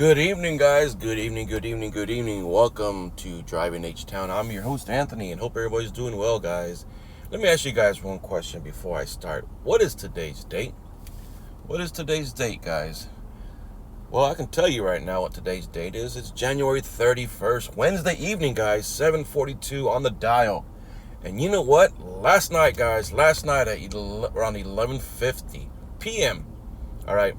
Good evening, guys. Good evening, good evening, good evening. Welcome to Driving H-Town. I'm your host, Anthony, and hope everybody's doing well, guys. Let me ask you guys one question before I start. What is today's date? What is today's date, guys? Well, I can tell you right now what today's date is. It's January 31st, Wednesday evening, guys, 7:42 on the dial. And you know what? Last night at around 11:50 p.m., all right,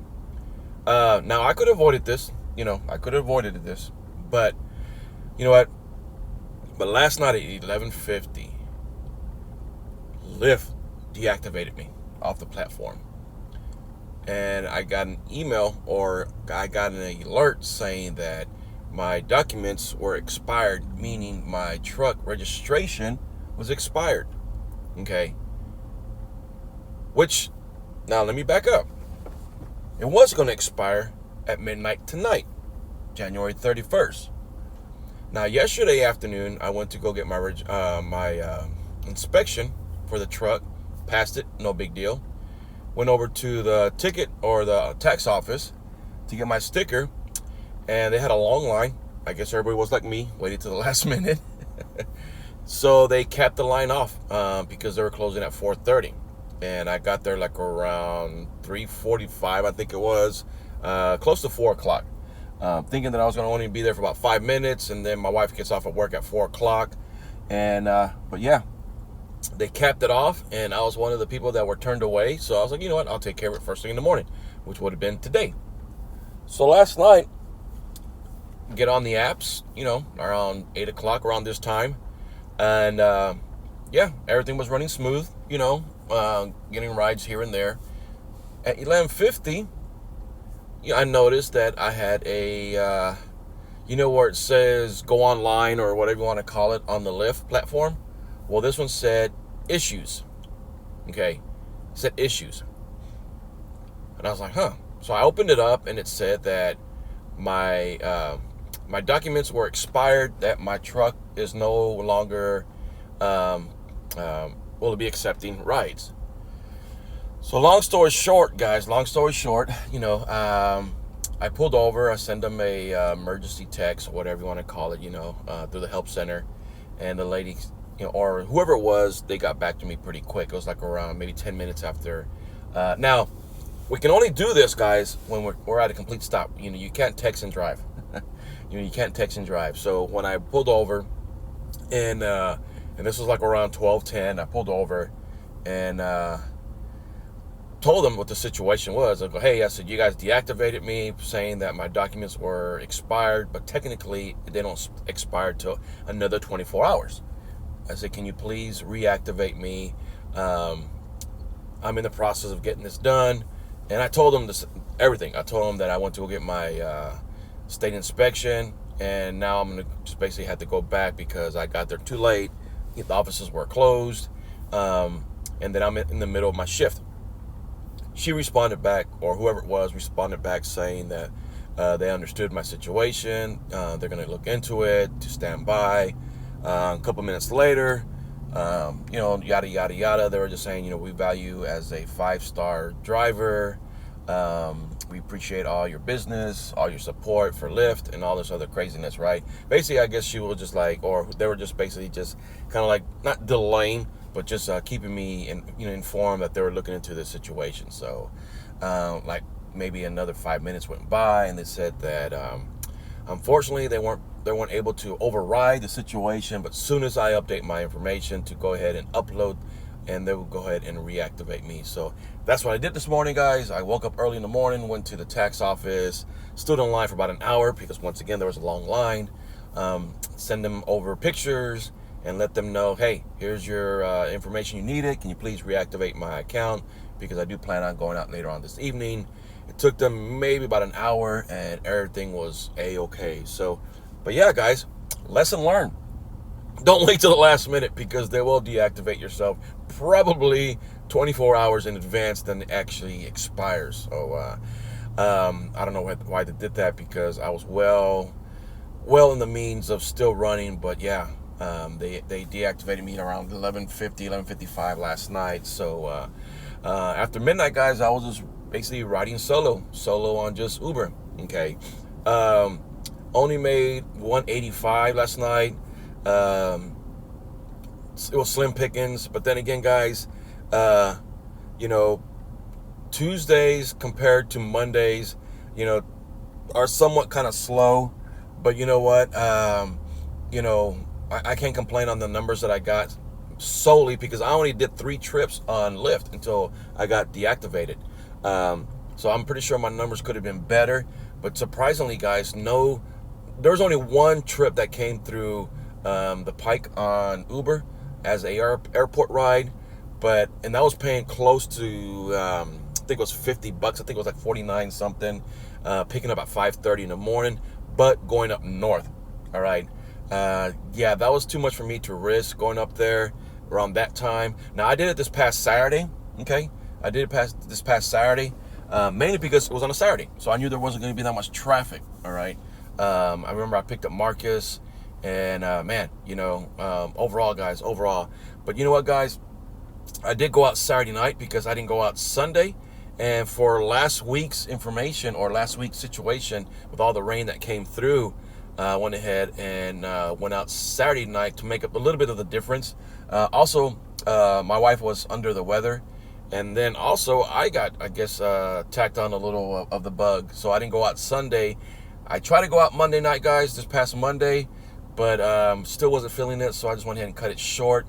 now I could have avoided this. I could have avoided this, but you know what? But last night at 11:50, Lyft deactivated me off the platform, and I got an email or I got an alert saying that my documents were expired, meaning my truck registration was expired. Okay, which now let me back up. It was going to expire at midnight tonight, January 31st. Now, yesterday afternoon, I went to go get my inspection for the truck. Passed it, no big deal. Went over to the ticket or the tax office to get my sticker, and they had a long line. I guess everybody was like me, waited to the last minute. So they capped the line off because they were closing at 4:30. And I got there like around 3:45, I think it was, close to 4 o'clock. Thinking that I was going to only be there for about 5 minutes, and then my wife gets off at work at 4 o'clock. And, but yeah, they capped it off, and I was one of the people that were turned away. So I was like, you know what, I'll take care of it first thing in the morning, which would have been today. So last night, get on the apps, around 8 o'clock, around this time. And, yeah, everything was running smooth, getting rides here and there. At 11:50, I noticed that I had a, where it says go online or whatever you want to call it on the Lyft platform. Well, this one said issues. Okay, it said issues. And I was like, huh. So I opened it up, and it said that my documents were expired, that my truck is no longer will be accepting rides. So long story short, guys, I pulled over. I sent them a emergency text, or whatever you want to call it, through the help center. And the lady, or whoever it was, they got back to me pretty quick. It was like around maybe 10 minutes after. Now, we can only do this, guys, when we're at a complete stop. You can't text and drive. You can't text and drive. So when I pulled over, and this was like around 12:10, I pulled over and told them what the situation was. I go, hey, I said, you guys deactivated me, saying that my documents were expired, but technically they don't expire till another 24 hours. I said, can you please reactivate me? I'm in the process of getting this done. And I told them everything. I told them that I went to go get my state inspection, and now I'm going to just basically have to go back because I got there too late. The offices were closed, and then I'm in the middle of my shift. She responded back, or whoever it was responded back, saying that they understood my situation. They're going to look into it, to stand by. A couple minutes later, yada, yada, yada. They were just saying, we value you as a 5-star driver. We appreciate all your business, all your support for Lyft, and all this other craziness, right? Basically, I guess she was just like, or they were just basically just kind of like, not delaying, but just keeping me informed that they were looking into this situation. So, like maybe another 5 minutes went by, and they said that unfortunately they weren't able to override the situation, but as soon as I update my information to go ahead and upload, and they will go ahead and reactivate me. So that's what I did this morning, guys. I woke up early in the morning, went to the tax office, stood in line for about an hour because once again there was a long line. Send them over pictures and let them know, hey, here's your information you needed. Can you please reactivate my account, because I do plan on going out later on this evening. It took them maybe about an hour, and everything was a-okay. So, but yeah, guys, lesson learned. Don't wait till the last minute, because they will deactivate yourself probably 24 hours in advance than it actually expires. So I don't know why they did that, because I was well in the means of still running. But yeah, they deactivated me around 11:55 last night. So after midnight, guys, I was just basically riding solo on just Uber. Okay. Only made 185 last night. Um, it was slim pickings, but then again, guys, uh, you know, Tuesdays compared to Mondays, you know, are somewhat kind of slow. But you know what? You know, I can't complain on the numbers that I got solely because I only did 3 trips on Lyft until I got deactivated. So I'm pretty sure my numbers could have been better. But surprisingly, guys, no, there was only 1 trip that came through the Pike on Uber as a airport ride, and that was paying close to I think it was $50. I think it was like 49 something. Picking up at 5:30 in the morning, but going up north. All right. Yeah, that was too much for me to risk going up there around that time. Now I did it this past Saturday. Okay, I did it this past Saturday, mainly because it was on a Saturday, so I knew there wasn't going to be that much traffic. All right. I remember I picked up Marcus, and man, you know, overall, guys, overall. But you know what, guys, I did go out Saturday night because I didn't go out Sunday. And for last week's information or last week's situation with all the rain that came through, I went ahead and went out Saturday night to make up a little bit of the difference. Also, my wife was under the weather. And then also I got, I guess, tacked on a little of the bug. So I didn't go out Sunday. I tried to go out Monday night, guys, this past Monday, but still wasn't feeling it. So I just went ahead and cut it short.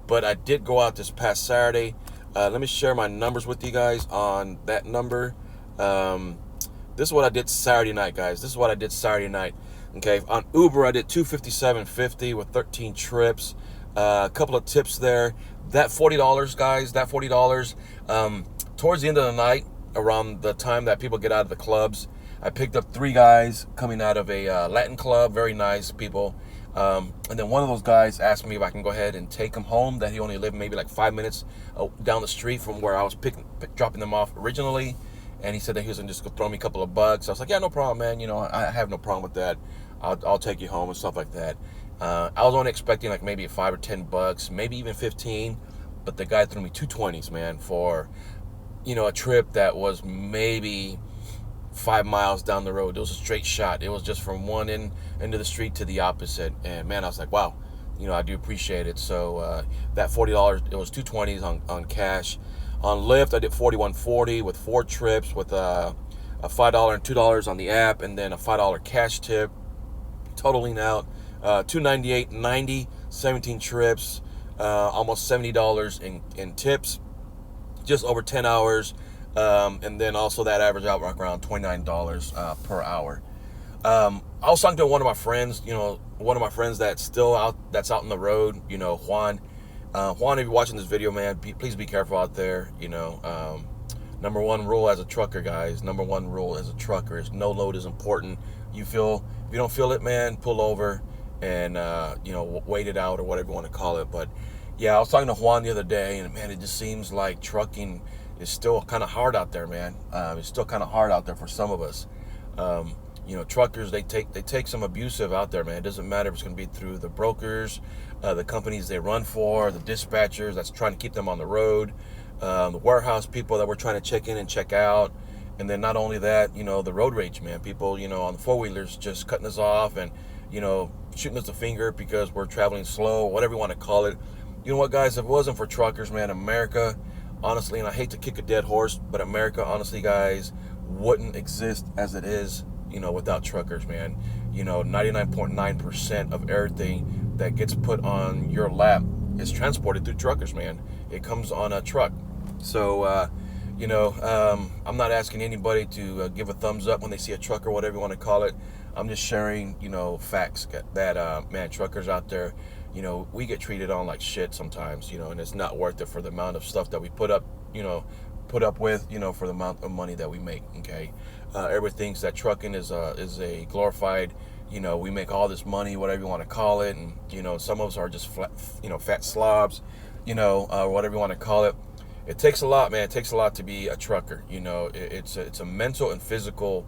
But I did go out this past Saturday. Let me share my numbers with you guys on that number. This is what I did Saturday night, guys. This is what I did Saturday night. Okay, on Uber, I did $257.50 with 13 trips. A couple of tips there. That $40, guys, that $40, towards the end of the night, around the time that people get out of the clubs, I picked up 3 guys coming out of a Latin club, very nice people. And then one of those guys asked me if I can go ahead and take him home, that he only lived maybe like 5 minutes down the street from where I was dropping them off originally. And he said that he was going to just throw me a couple of bucks. I was like, yeah, no problem, man. You know, I have no problem with that. I'll take you home and stuff like that. I was only expecting like maybe $5 or $10, maybe even 15. But the guy threw me 220s, man, for, you know, a trip that was maybe 5 miles down the road. It was a straight shot. It was just from one end of the street to the opposite. And man, I was like, wow, you know, I do appreciate it. So that $40, it was 220s on cash. On Lyft, I did $41.40 with 4 trips with a $5 and $2 on the app, and then a $5 cash tip, totaling out $298.90, 17 trips, almost $70 in tips, just over 10 hours. And then also that average out around $29 per hour. I was talking to one of my friends, you know, that's out on the road, you know, Juan. Juan, if you're watching this video, man, please be careful out there. You know, number one rule as a trucker, guys, number one rule as a trucker is no load is important. If you don't feel it, man, pull over and, you know, wait it out or whatever you want to call it. But yeah, I was talking to Juan the other day, and man, it just seems like trucking is still kind of hard out there, man. It's still kind of hard out there for some of us. You know, truckers, they take some abusive out there, man. It doesn't matter if it's going to be through the brokers, the companies they run for, the dispatchers that's trying to keep them on the road, the warehouse people that we're trying to check in and check out. And then not only that, you know, the road rage, man. People, you know, on the four-wheelers just cutting us off and, you know, shooting us the finger because we're traveling slow, whatever you want to call it. You know what, guys, if it wasn't for truckers, man, America, honestly, and I hate to kick a dead horse, but America, honestly, guys, wouldn't exist as it is, you know, without truckers, man. You know, 99.9% of everything that gets put on your lap is transported through truckers, man. It comes on a truck. So, you know, I'm not asking anybody to give a thumbs up when they see a truck or whatever you want to call it. I'm just sharing, you know, facts that, man, truckers out there, you know, we get treated on like shit sometimes, you know, and it's not worth it for the amount of stuff that we put up with, you know, for the amount of money that we make. Okay, everybody thinks that trucking is a glorified, you know, we make all this money, whatever you want to call it, and you know, some of us are just fat slobs, you know, whatever you want to call it. It takes a lot, man. It takes a lot to be a trucker. You know, it's a mental and physical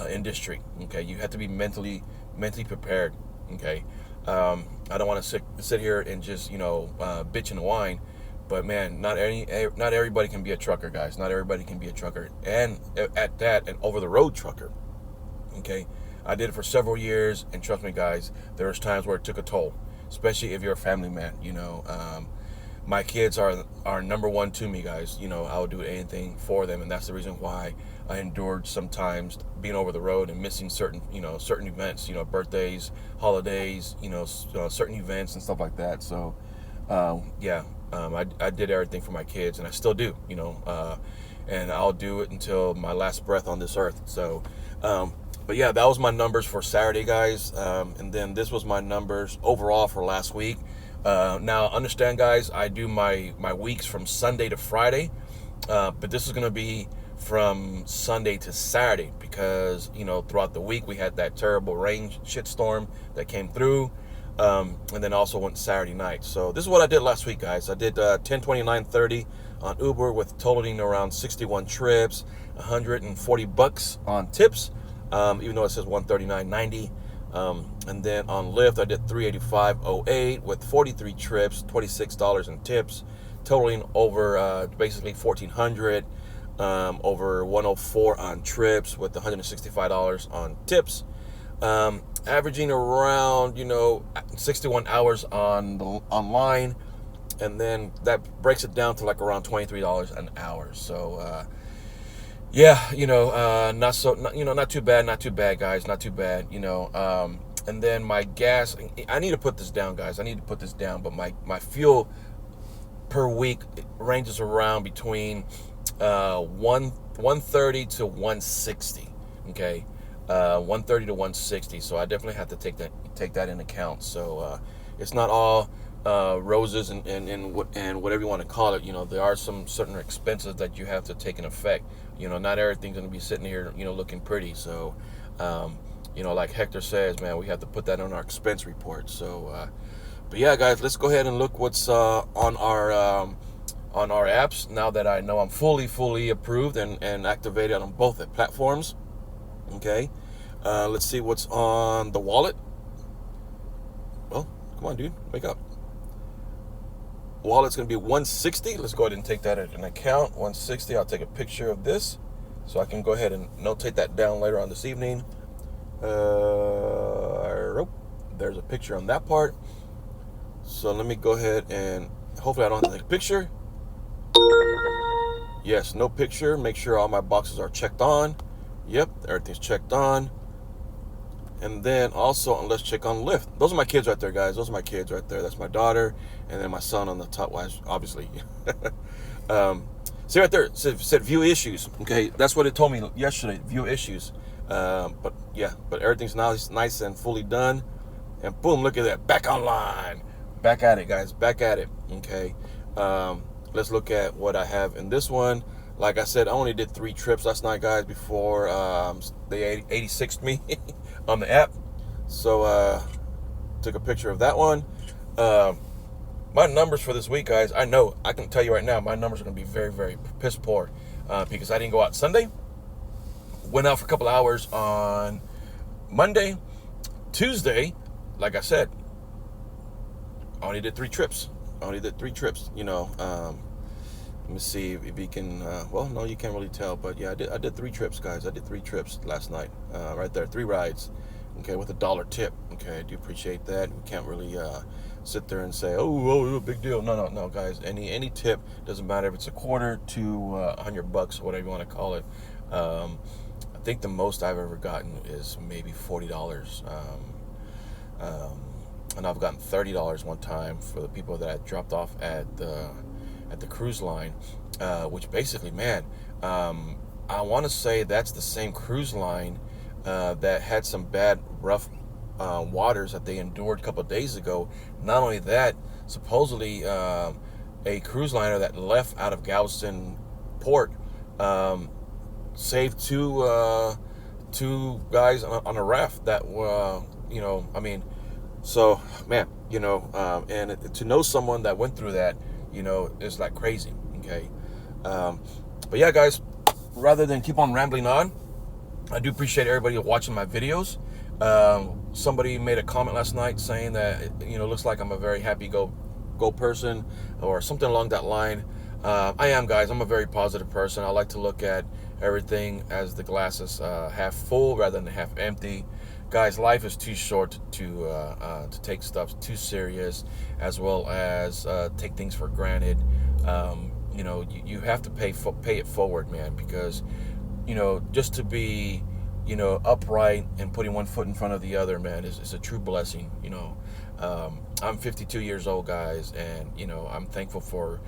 industry. Okay, you have to be mentally prepared. Okay, I don't want to sit here and just, you know, bitch and whine. But man, not everybody can be a trucker, guys. Not everybody can be a trucker, and at that, an over the road trucker. Okay, I did it for several years, and trust me, guys, there's times where it took a toll, especially if you're a family man. My kids are number one to me, guys. I would do anything for them, and that's the reason why I endured sometimes being over the road and missing certain events, birthdays, holidays, certain events and stuff like that. So, I did everything for my kids, and I still do, and I'll do it until my last breath on this earth. So, but yeah, that was my numbers for Saturday, guys, and then this was my numbers overall for last week. Now, understand, guys, I do my weeks from Sunday to Friday, but this is going to be from Sunday to Saturday because, throughout the week we had that terrible rain shitstorm that came through, and then also went Saturday night. So this is what I did last week, guys. I did 1029.30 on Uber with totaling around 61 trips, $140 on tips, even though it says 139.90. And then on Lyft, I did 385.08 with 43 trips, $26 in tips, totaling over basically 1,400, over 104 on trips with $165 on tips, averaging around 61 hours online, and then that breaks it down to like around $23 an hour. So not too bad, guys, not too bad, and then my gas, I need to put this down, guys, but my fuel per week ranges around between 130 to 160, okay, 130 to 160, so I definitely have to take that into account. So it's not all roses and whatever you want to call it. There are some certain expenses that you have to take in effect. Not everything's going to be sitting here looking pretty. So like Hector says, man, we have to put that on our expense report. So but yeah, guys, let's go ahead and look what's on our apps now that I know I'm fully approved and activated on both platforms. Okay, let's see what's on the wallet. Well, come on, dude, wake up. Wallet's going to be 160. Let's go ahead and take that as an account. 160. I'll take a picture of this so I can go ahead and notate that down later on this evening. There's a picture on that part. So let me go ahead and hopefully I don't have to take a picture. Yes, no picture. Make sure all my boxes are checked on. Yep, everything's checked on. And then also, let's check on Lyft. Those are my kids right there, guys. Those are my kids right there. That's my daughter, and then my son on the top, obviously. See right there, it said view issues. Okay, that's what it told me yesterday, view issues. But everything's now nice and fully done. And boom, look at that, back online. Back at it, guys, back at it. Okay, let's look at what I have in this one. Like I said, I only did 3 trips last night, guys, before they 86'd me on the app. So took a picture of that one. My numbers for this week, guys, I know, I can tell you right now, my numbers are going to be very, very piss poor because I didn't go out Sunday. Went out for a couple hours on Monday. Tuesday, like I said, I only did 3 trips. Let me see if you can, no, you can't really tell, but yeah, I did 3 trips, guys. I did 3 trips last night, right there, 3 rides, okay, with $1 tip. Okay, I do appreciate that. We can't really sit there and say, oh, big deal. No, guys, any tip, doesn't matter if it's a quarter to $100, whatever you want to call it. I think the most I've ever gotten is maybe $40. And I've gotten $30 one time for the people that I dropped off at the cruise line, which basically, man, I want to say that's the same cruise line that had some bad, rough waters that they endured a couple of days ago. Not only that, supposedly a cruise liner that left out of Galveston Port saved two guys on a raft that so, man, and to know someone that went through that, is like crazy. Okay, but yeah, guys, rather than keep on rambling on, I do appreciate everybody watching my videos. Somebody made a comment last night saying that it looks like I'm a very happy go person or something along that line. I am, guys. I'm a very positive person. I like to look at everything as the glass is half full rather than half empty. Guys, life is too short to take stuff too serious, as well as take things for granted. You have to pay it forward, man, because just to be upright and putting one foot in front of the other, man, is a true blessing. I'm 52 years old, guys, and I'm thankful for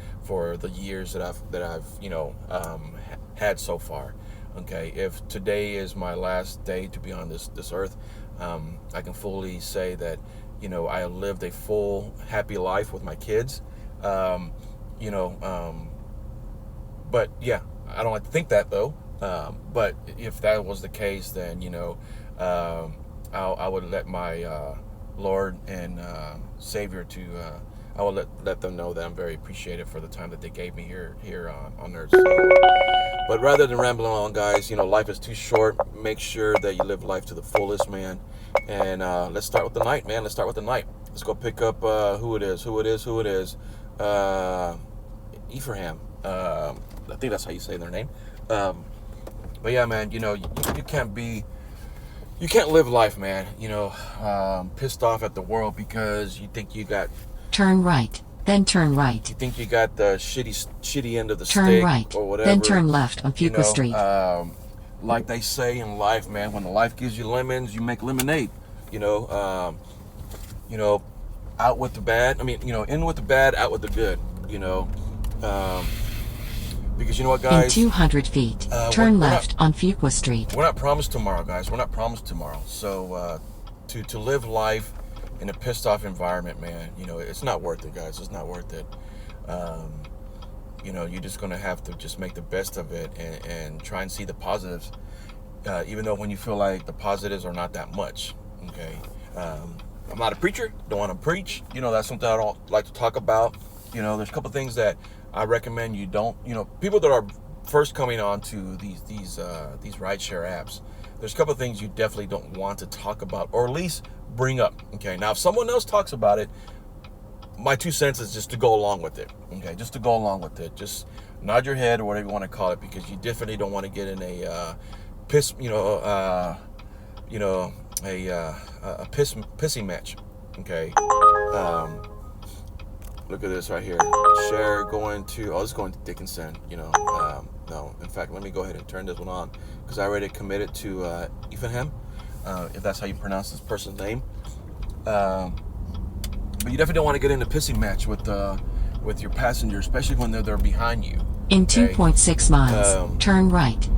the years that I've had so far. Okay, if today is my last day to be on this earth, I can fully say that I lived a full, happy life with my kids. But yeah, I don't like to think that though. But if that was the case, then I would let my Lord and Savior I will let them know that I'm very appreciative for the time that they gave me here on earth. So, but rather than rambling on, guys, life is too short. Make sure that you live life to the fullest, man. And let's start with the night, man. Let's start with the night. Let's go pick up who it is. Ephraim. I think that's how you say their name. But yeah, man, you can't live life, man, pissed off at the world because you think you got... Turn right, then turn right. You think you got the shitty end of the turn stick right, or whatever. then turn left on Fuqua Street. Like they say in life, man, when the life gives you lemons, you make lemonade. Out with the bad. In with the bad, out with the good. Because you know what, guys? In 200 feet, turn left on Fuqua Street. We're not promised tomorrow, guys. We're not promised tomorrow. So to live life in a pissed off environment, man, it's not worth it, guys. It's not worth it. You're just gonna have to just make the best of it and try and see the positives, even though when you feel like the positives are not that much. Okay. I'm not a preacher. Don't want to preach. That's something I don't like to talk about. There's a couple things that I recommend you don't. People that are first coming on to these rideshare apps, there's a couple of things you definitely don't want to talk about, or at least bring up. Okay, now if someone else talks about it, my 2 cents is just to go along with it. Okay, just to go along with it. Just nod your head or whatever you want to call it, because you definitely don't want to get in a pissing match. Okay. Look at this right here. Share going to... it's going to Dickinson. No. In fact, let me go ahead and turn this one on, because I already committed to Ephraim, if that's how you pronounce this person's name. But you definitely don't want to get in a pissing match with your passenger, especially when they're behind you. In 2.6 miles, turn right.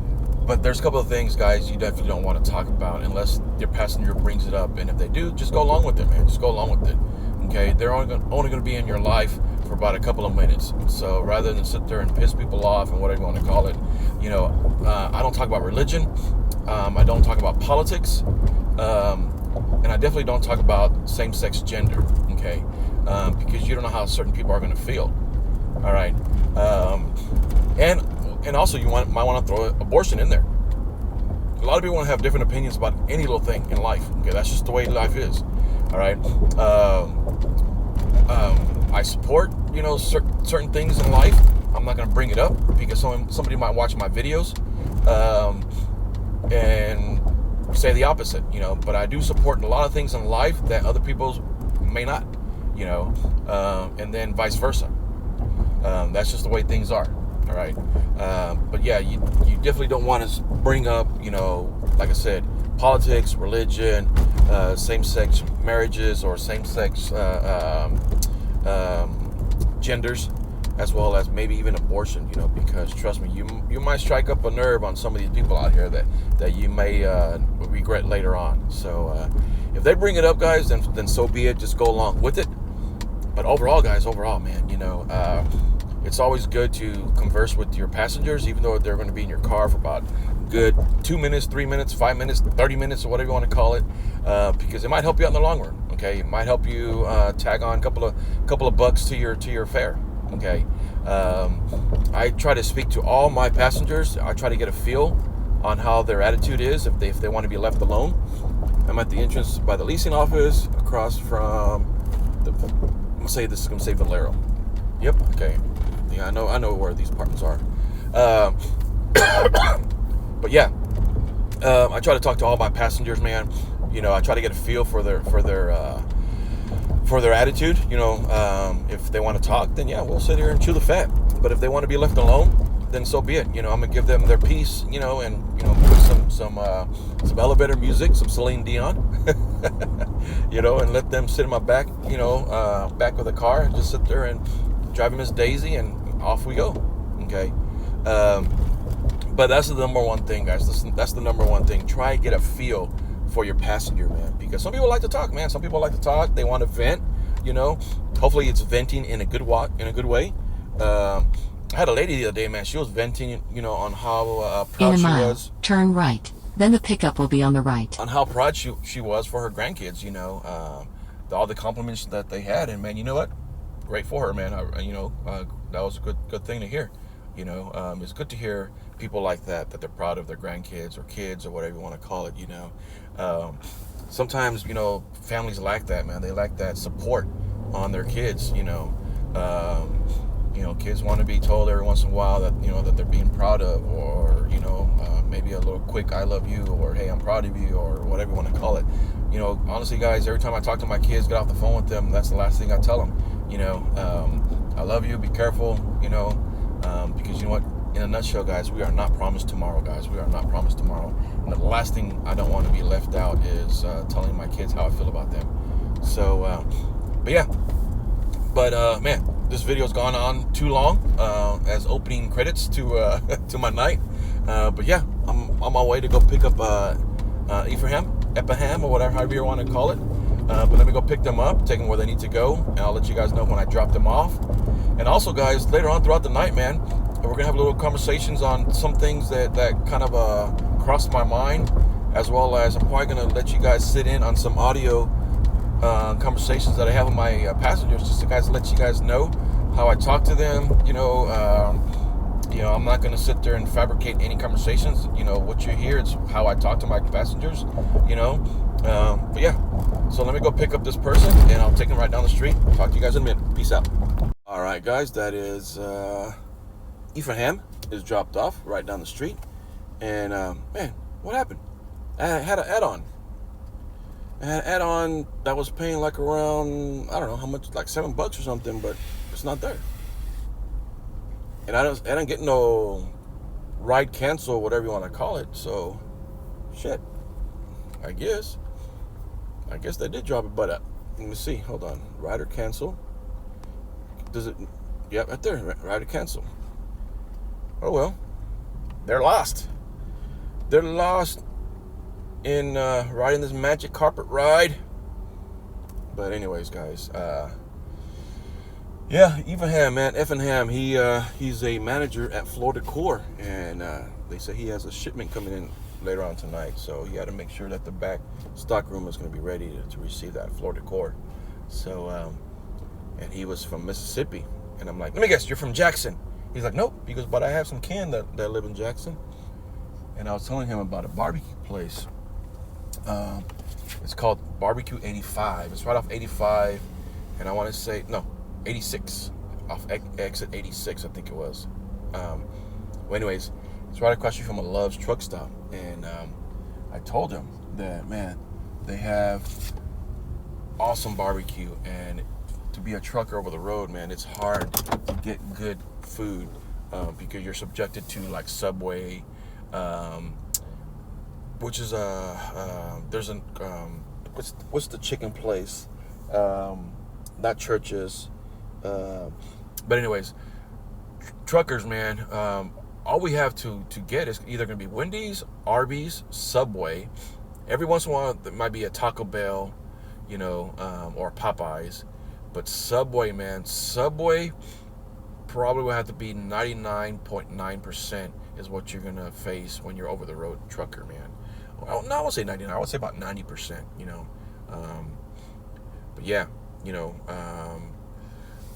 But there's a couple of things, guys, you definitely don't want to talk about unless your passenger brings it up. And if they do, just go along with it, man. Just go along with it. Okay, they're only going to be in your life for about a couple of minutes. So rather than sit there and piss people off and whatever you want to call it, I don't talk about religion. I don't talk about politics. And I definitely don't talk about same-sex gender. Okay, because you don't know how certain people are going to feel. All right, and also you might want to throw abortion in there. A lot of people want to have different opinions about any little thing in life. Okay, that's just the way life is. All right. I support, certain things in life. I'm not going to bring it up because somebody might watch my videos and say the opposite, But I do support a lot of things in life that other people may not, and then vice versa. That's just the way things are. All right. But yeah, you definitely don't want to bring up, like I said, politics, religion, same-sex marriages, or same-sex genders, as well as maybe even abortion, because trust me, you might strike up a nerve on some of these people out here that you may regret later on. So if they bring it up, guys, then so be it. Just go along with it. But overall, guys, man, it's always good to converse with your passengers, even though they're going to be in your car for about good 2 minutes, 3 minutes, 5 minutes, 30 minutes, or whatever you want to call it, because it might help you out in the long run. Okay, it might help you tag on a couple of bucks to your fare. Okay, I try to speak to all my passengers. I try to get a feel on how their attitude is if they want to be left alone. I'm at the entrance by the leasing office, across from I'm gonna say Valero. Yep. Okay. Yeah, I know where these apartments are. But yeah, I try to talk to all my passengers, man. You know, I try to get a feel for their attitude. You know, if they want to talk, then yeah, we'll sit here and chew the fat. But if they want to be left alone, then so be it. You know, I'm gonna give them their peace. You know, and you know, put some elevator music, some Celine Dion. You know, and let them sit in my back. You know, back of the car, and just sit there and drive Miss Daisy, and off we go. Okay. But that's the number one thing, guys. That's the number one thing. Try to get a feel for your passenger, man. Because some people like to talk, man. Some people like to talk. They want to vent. You know, hopefully it's venting in a good way. I had a lady the other day, man. She was venting, you know, on how proud she was. Turn right. Then the pickup will be on the right. On how proud she was for her grandkids. You know, all the compliments that they had, and man, you know what? Great for her, man. That was a good thing to hear. You know, it's good to hear people like that they're proud of their grandkids or kids or whatever you want to call it. You know, sometimes, you know, families lack that, man. They lack that support on their kids. You know, kids want to be told every once in a while that, you know, that they're being proud of, or, you know, maybe a little quick "I love you" or "Hey, I'm proud of you" or whatever you want to call it. You know, honestly, guys, every time I talk to my kids, get off the phone with them, that's the last thing I tell them. You know, I love you. Be careful. You know, because you know what? In a nutshell, guys, we are not promised tomorrow, guys. We are not promised tomorrow. And the last thing I don't want to be left out is telling my kids how I feel about them. So, but yeah. But, man, this video's gone on too long as opening credits to to my night. But yeah, I'm on my way to go pick up Ephraim, or whatever, however you want to call it. But let me go pick them up, take them where they need to go, and I'll let you guys know when I drop them off. And also, guys, later on throughout the night, man, we're going to have little conversations on some things that kind of crossed my mind, as well as I'm probably going to let you guys sit in on some audio conversations that I have with my passengers, just to let you guys know how I talk to them. You know, I'm not going to sit there and fabricate any conversations. You know, what you hear is how I talk to my passengers, you know. But yeah, so let me go pick up this person, and I'll take him right down the street. Talk to you guys in a minute. Peace out. All right, guys, that is Ephraim is dropped off right down the street. And man, what happened? I had an add-on. I had an add-on that was paying like around, I don't know how much, like $7 or something, but it's not there. And I don't get no ride cancel, whatever you want to call it. So, shit. I guess they did drop it, but let me see. Hold on. Rider cancel. Does it? Yeah, right there. Rider cancel. Oh well. They're lost. They're lost in riding this magic carpet ride. But anyways, guys, yeah, Ephraim, man, he's a manager at Florida Core, and they say he has a shipment coming in later on tonight, so he had to make sure that the back stock room is going to be ready to receive that Florida Core. So, and he was from Mississippi, and I'm like, let me guess, you're from Jackson? He's like, nope. He goes, but I have some kin that live in Jackson. And I was telling him about a barbecue place. It's called Barbecue 85. It's right off 85, and I want to say, no, 86, off exit 86, I think it was. Well, anyways, it's right across the street from a Love's truck stop. And I told him that, man, they have awesome barbecue, and to be a trucker over the road, man, it's hard to get good food because you're subjected to like Subway, which is there's an what's the chicken place? Not Churches, but anyways, truckers, man. All we have to get is either going to be Wendy's, Arby's, Subway. Every once in a while, there might be a Taco Bell, you know, or Popeyes. But Subway, man, Subway probably will have to be 99.9% is what you're going to face when you're over the road trucker, man. Well, no, I won't say 99. I would say about 90%, you know. But yeah, you know.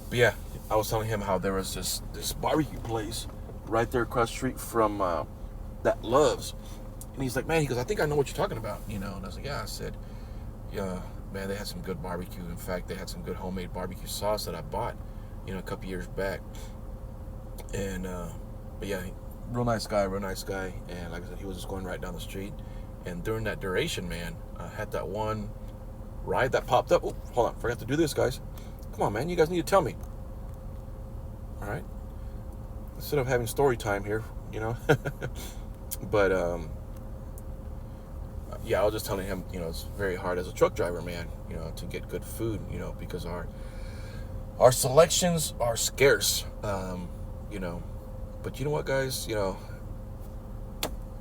But yeah, I was telling him how there was this barbecue place right there across the street from that Love's. And he's like, man, he goes, I think I know what you're talking about, you know. And I was like, yeah. I said, yeah, man, they had some good barbecue. In fact, they had some good homemade barbecue sauce that I bought, you know, a couple years back. And, but yeah, real nice guy. And like I said, he was just going right down the street. And during that duration, man, I had that one ride that popped up. Oh, hold on, forgot to do this, guys. Come on, man, you guys need to tell me. All right, instead of having story time here, you know. But yeah, I was just telling him, you know, it's very hard as a truck driver, man, you know, to get good food, you know, because our selections are scarce, you know. But you know what, guys, you know,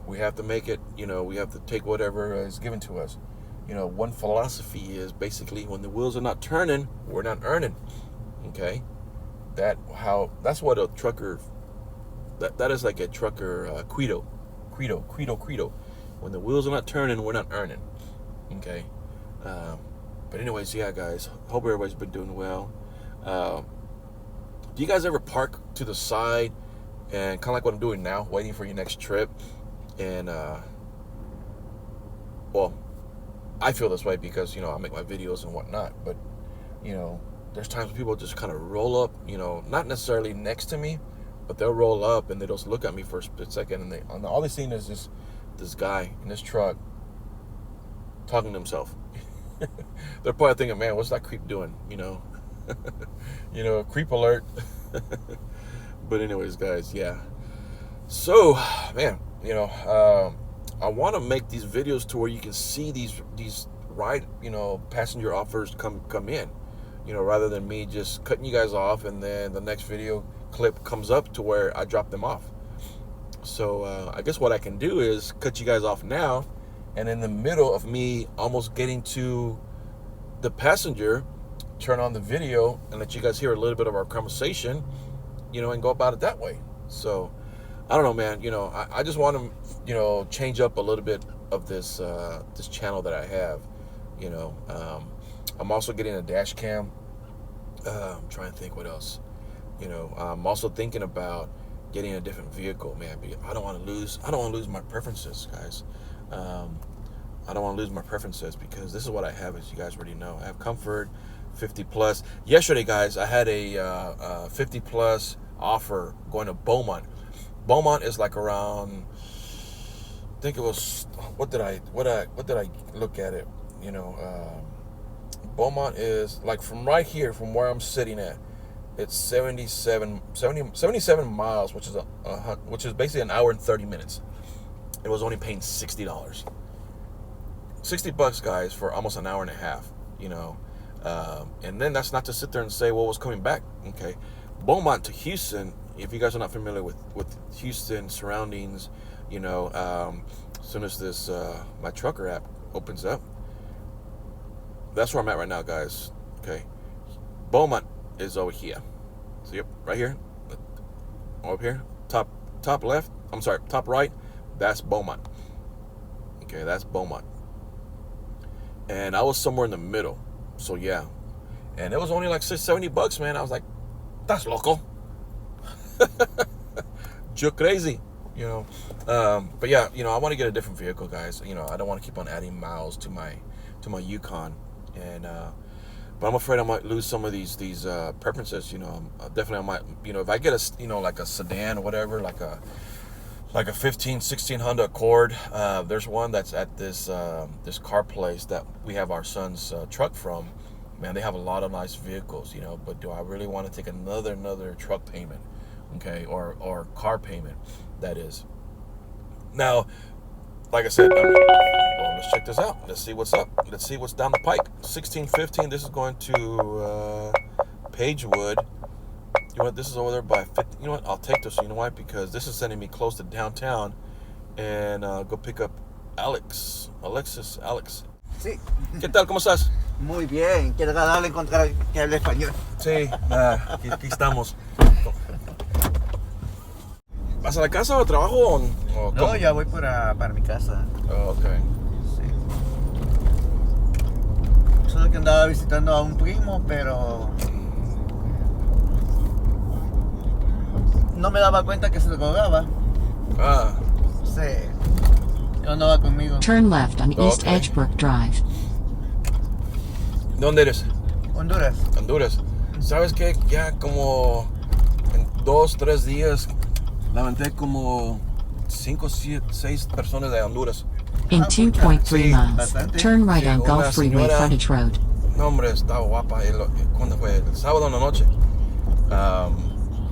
we have to make it, you know, we have to take whatever is given to us. You know, one philosophy is basically when the wheels are not turning, we're not earning. Okay? That's what a trucker, that is like a trucker credo. When the wheels are not turning, we're not earning. Okay? But anyways, yeah, guys, hope everybody's been doing well. Do you guys ever park to the side and kind of like what I'm doing now, waiting for your next trip? And, well, I feel this way because, you know, I make my videos and whatnot, but, you know, there's times when people just kind of roll up, you know, not necessarily next to me, but they'll roll up and they just look at me for a split second, and all they see is this guy in this truck talking to himself. They're probably thinking, man, what's that creep doing, you know? You know, creep alert. But anyways, guys, yeah. So, man, you know, I want to make these videos to where you can see these ride, you know, passenger offers come in, you know, rather than me just cutting you guys off and then the next video clip comes up to where I drop them off. So I guess what I can do is cut you guys off now, and in the middle of me almost getting to the passenger, turn on the video and let you guys hear a little bit of our conversation, you know, and go about it that way. So I don't know, man, you know, I just want to, you know, change up a little bit of this this channel that I have, you know. I'm also getting a dash cam. I'm trying to think what else, you know. I'm also thinking about getting a different vehicle, man. I don't want to lose my preferences, guys. I don't want to lose my preferences because this is what I have, as you guys already know. I have comfort, 50 plus. Yesterday, guys, I had a 50 plus offer going to Beaumont. Beaumont is like around, I think it was, what did I look at it, you know, Beaumont is like from right here, from where I'm sitting at, it's 77 miles, which is basically an hour and 30 minutes. It was only paying $60. $60, guys, for almost an hour and a half, you know. And then that's not to sit there and say, well, what's coming back, okay? Beaumont to Houston, if you guys are not familiar with Houston surroundings, you know, as soon as this my trucker app opens up, that's where I'm at right now, guys. Okay, Beaumont is over here. So yep, right here, over here, top left. I'm sorry, top right. That's Beaumont. Okay, that's Beaumont. And I was somewhere in the middle. So yeah, and it was only like $70, man. I was like, that's local. You're crazy, you know. But yeah, you know, I want to get a different vehicle, guys. You know, I don't want to keep on adding miles to my Yukon, and but I'm afraid I might lose some of these preferences. You know, definitely I might. You know, if I get a, you know, like a sedan or whatever, like a 15-16 Honda Accord. There's one that's at this car place that we have our son's truck from. Man, they have a lot of nice vehicles, you know. But do I really want to take another truck payment? Okay, or car payment, that is. Now, like I said, well, let's check this out. Let's see what's up. Let's see what's down the pike. 1615. This is going to Pagewood. You know what? This is over there by 50. You know what? I'll take this. You know why? Because this is sending me close to downtown, and go pick up Alex. Sí. ¿Qué tal? ¿Cómo estás? Muy bien, qué agradable encontrar que hable español. Sí, aquí estamos. ¿Vas a la casa o trabajo o No, cómo? ya voy para mi casa. Oh, okay. Sí. Solo que andaba visitando a un primo, pero no me daba cuenta que se drogaba. Ah, Sí. No andaba conmigo. Turn left on East Okay. Edgebrook Drive. ¿de dónde eres? Honduras. Honduras. ¿Sabes qué? Ya como en 2-3 días levanté como 5, 6 personas de Honduras. In 2.3 Sí, miles, bastante. turn right Sí, on una Gulf Freeway señora- frontage road. No, hombre, estaba guapa. ¿Cuándo fue? El sábado en la noche.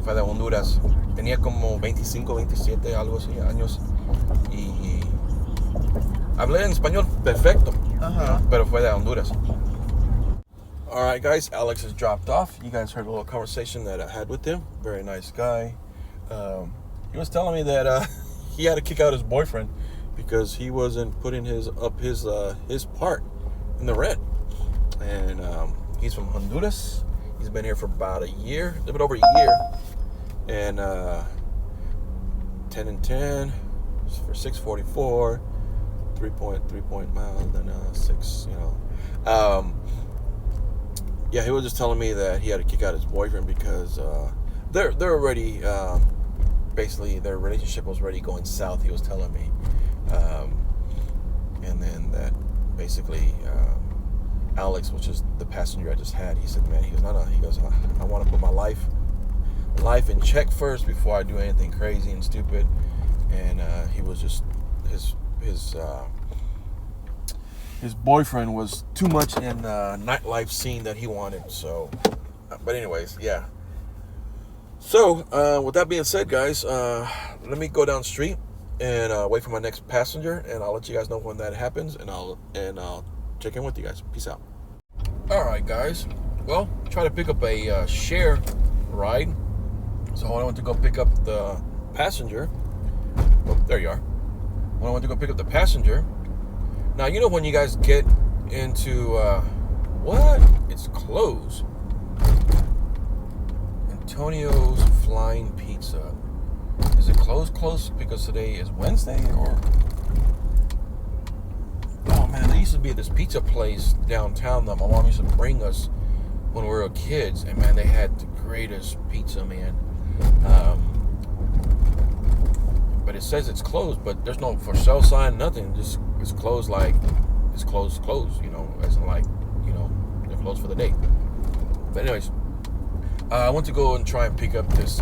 Fue de Honduras. Tenía como 25, 27, algo así, años. Y hablé en español perfecto. Ajá. Pero fue de Honduras. All right, guys. Alex has dropped off. You guys heard a little conversation that I had with him. Very nice guy. He was telling me that he had to kick out his boyfriend because he wasn't putting his part in the rent. And he's from Honduras. He's been here for about a year, a little bit over a year. And 10 and 10 for 644, 3.3 miles, and 6. Yeah, he was just telling me that he had to kick out his boyfriend because they're already basically their relationship was already going south. He was telling me, and then that basically Alex, which is the passenger I just had, he said, "Man," he goes, I want to put my life in check first before I do anything crazy and stupid." And he was just his boyfriend was too much in nightlife scene that he wanted. So, but anyways, yeah. So with that being said, guys, let me go down the street and wait for my next passenger, and I'll let you guys know when that happens, and I'll check in with you guys. Peace out. All right, guys. Well, try to pick up a share ride. So when I went to go pick up the passenger, oh, there you are. When I went to go pick up the passenger, now you know when you guys get into what? It's closed. Antonio's Flying Pizza. Is it closed because today is Wednesday, or? Oh man, there used to be this pizza place downtown that my mom used to bring us when we were kids, and man, they had the greatest pizza, man. But it says it's closed, but there's no for sale sign, nothing. Just it's closed, like it's closed. As in, like, they're closed for the day. But anyways, I went to go and try and pick up this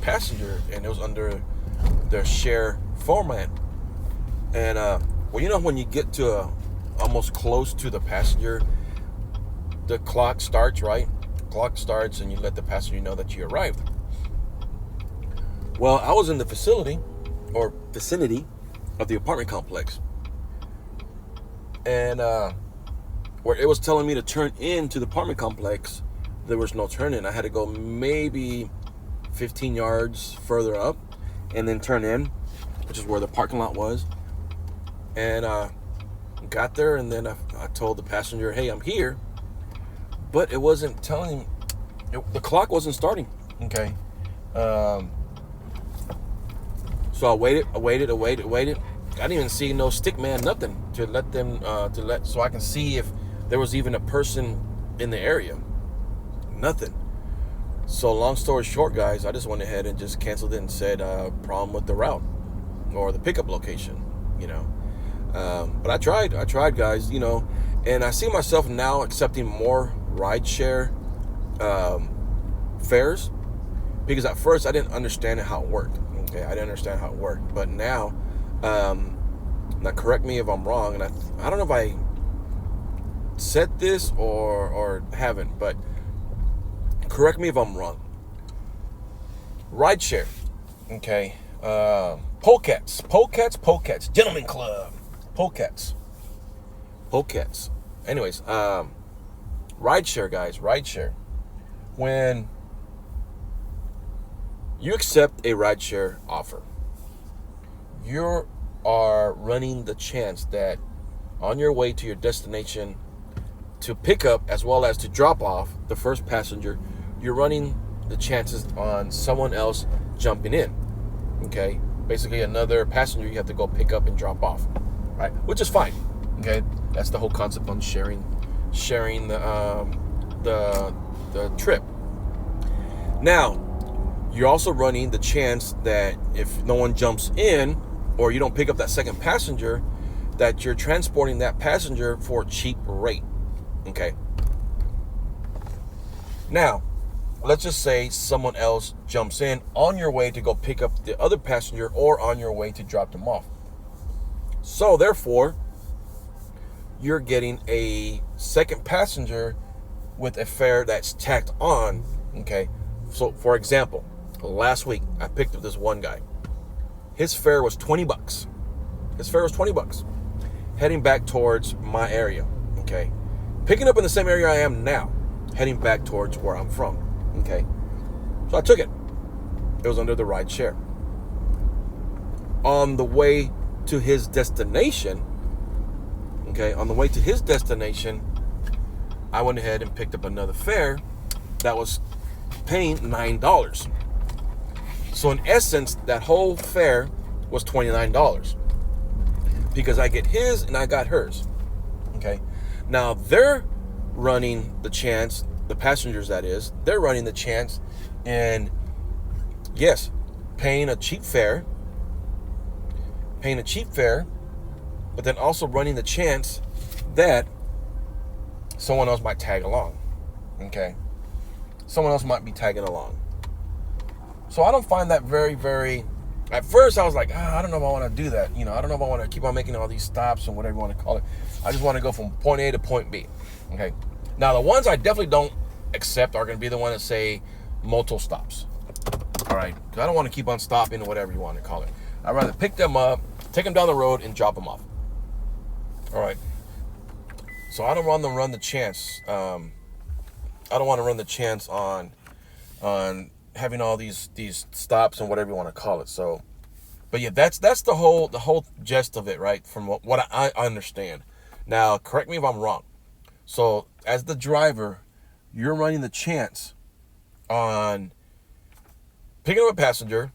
passenger, and it was under their share format. And well, when you get to almost close to the passenger, the clock starts, right? Clock starts, and you let the passenger know that you arrived. Well, I was in the vicinity of the apartment complex, and where it was telling me to turn into the apartment complex, there was no turn in. I had to go maybe 15 yards further up and then turn in, which is where the parking lot was. And got there, and then I told the passenger, "Hey, I'm here," but it wasn't telling. The clock wasn't starting. Okay. So I waited. I didn't even see no stick man, nothing to let them so I can see if there was even a person in the area. Nothing. So long story short, guys, I just went ahead and just canceled it and said problem with the route or the pickup location. But I tried, guys. And I see myself now accepting more rideshare fares, because at first I didn't understand how it worked. Okay, I didn't understand how it worked, but now correct me if I'm wrong, and I don't know if I said this or haven't, but correct me if I'm wrong. Rideshare, okay, Polecats, Gentleman Club, Polecats. Anyways, rideshare, guys, rideshare. When you accept a rideshare offer, you are running the chance that on your way to your destination to pick up as well as to drop off the first passenger, you're running the chances on someone else jumping in. Okay, basically another passenger you have to go pick up and drop off, right? Which is fine. Okay, that's the whole concept on sharing the trip. Now, you're also running the chance that if no one jumps in or you don't pick up that second passenger, that you're transporting that passenger for a cheap rate. Okay. Now, let's just say someone else jumps in on your way to go pick up the other passenger or on your way to drop them off. So therefore, you're getting a second passenger with a fare that's tacked on. Okay. So for example, last week I picked up this one guy. His fare was $20. His fare was $20. Heading back towards my area. Okay. Picking up in the same area I am now. Heading back towards where I'm from. Okay. So I took it. It was under the ride share. On the way to his destination, okay, on the way to his destination, I went ahead and picked up another fare that was paying $9. So in essence, that whole fare was $29 because I get his and I got hers. Okay. Now they're running the chance, the passengers that is, they're running the chance and yes, paying a cheap fare, but then also running the chance that someone else might tag along. Okay. Someone else might be tagging along. So I don't find that very, very, at first I was like, I don't know if I want to do that. You know, I don't know if I want to keep on making all these stops and whatever you want to call it. I just want to go from point A to point B. Okay. Now the ones I definitely don't accept are going to be the ones that say multiple stops. All right. Because I don't want to keep on stopping or whatever you want to call it. I'd rather pick them up, take them down the road, and drop them off. All right. So I don't want to run the chance. I don't want to run the chance on having all these stops and whatever you want to call it. So, but yeah, that's the whole gist of it, right? From what I understand. Now, correct me if I'm wrong. So, as the driver, you're running the chance on picking up a passenger,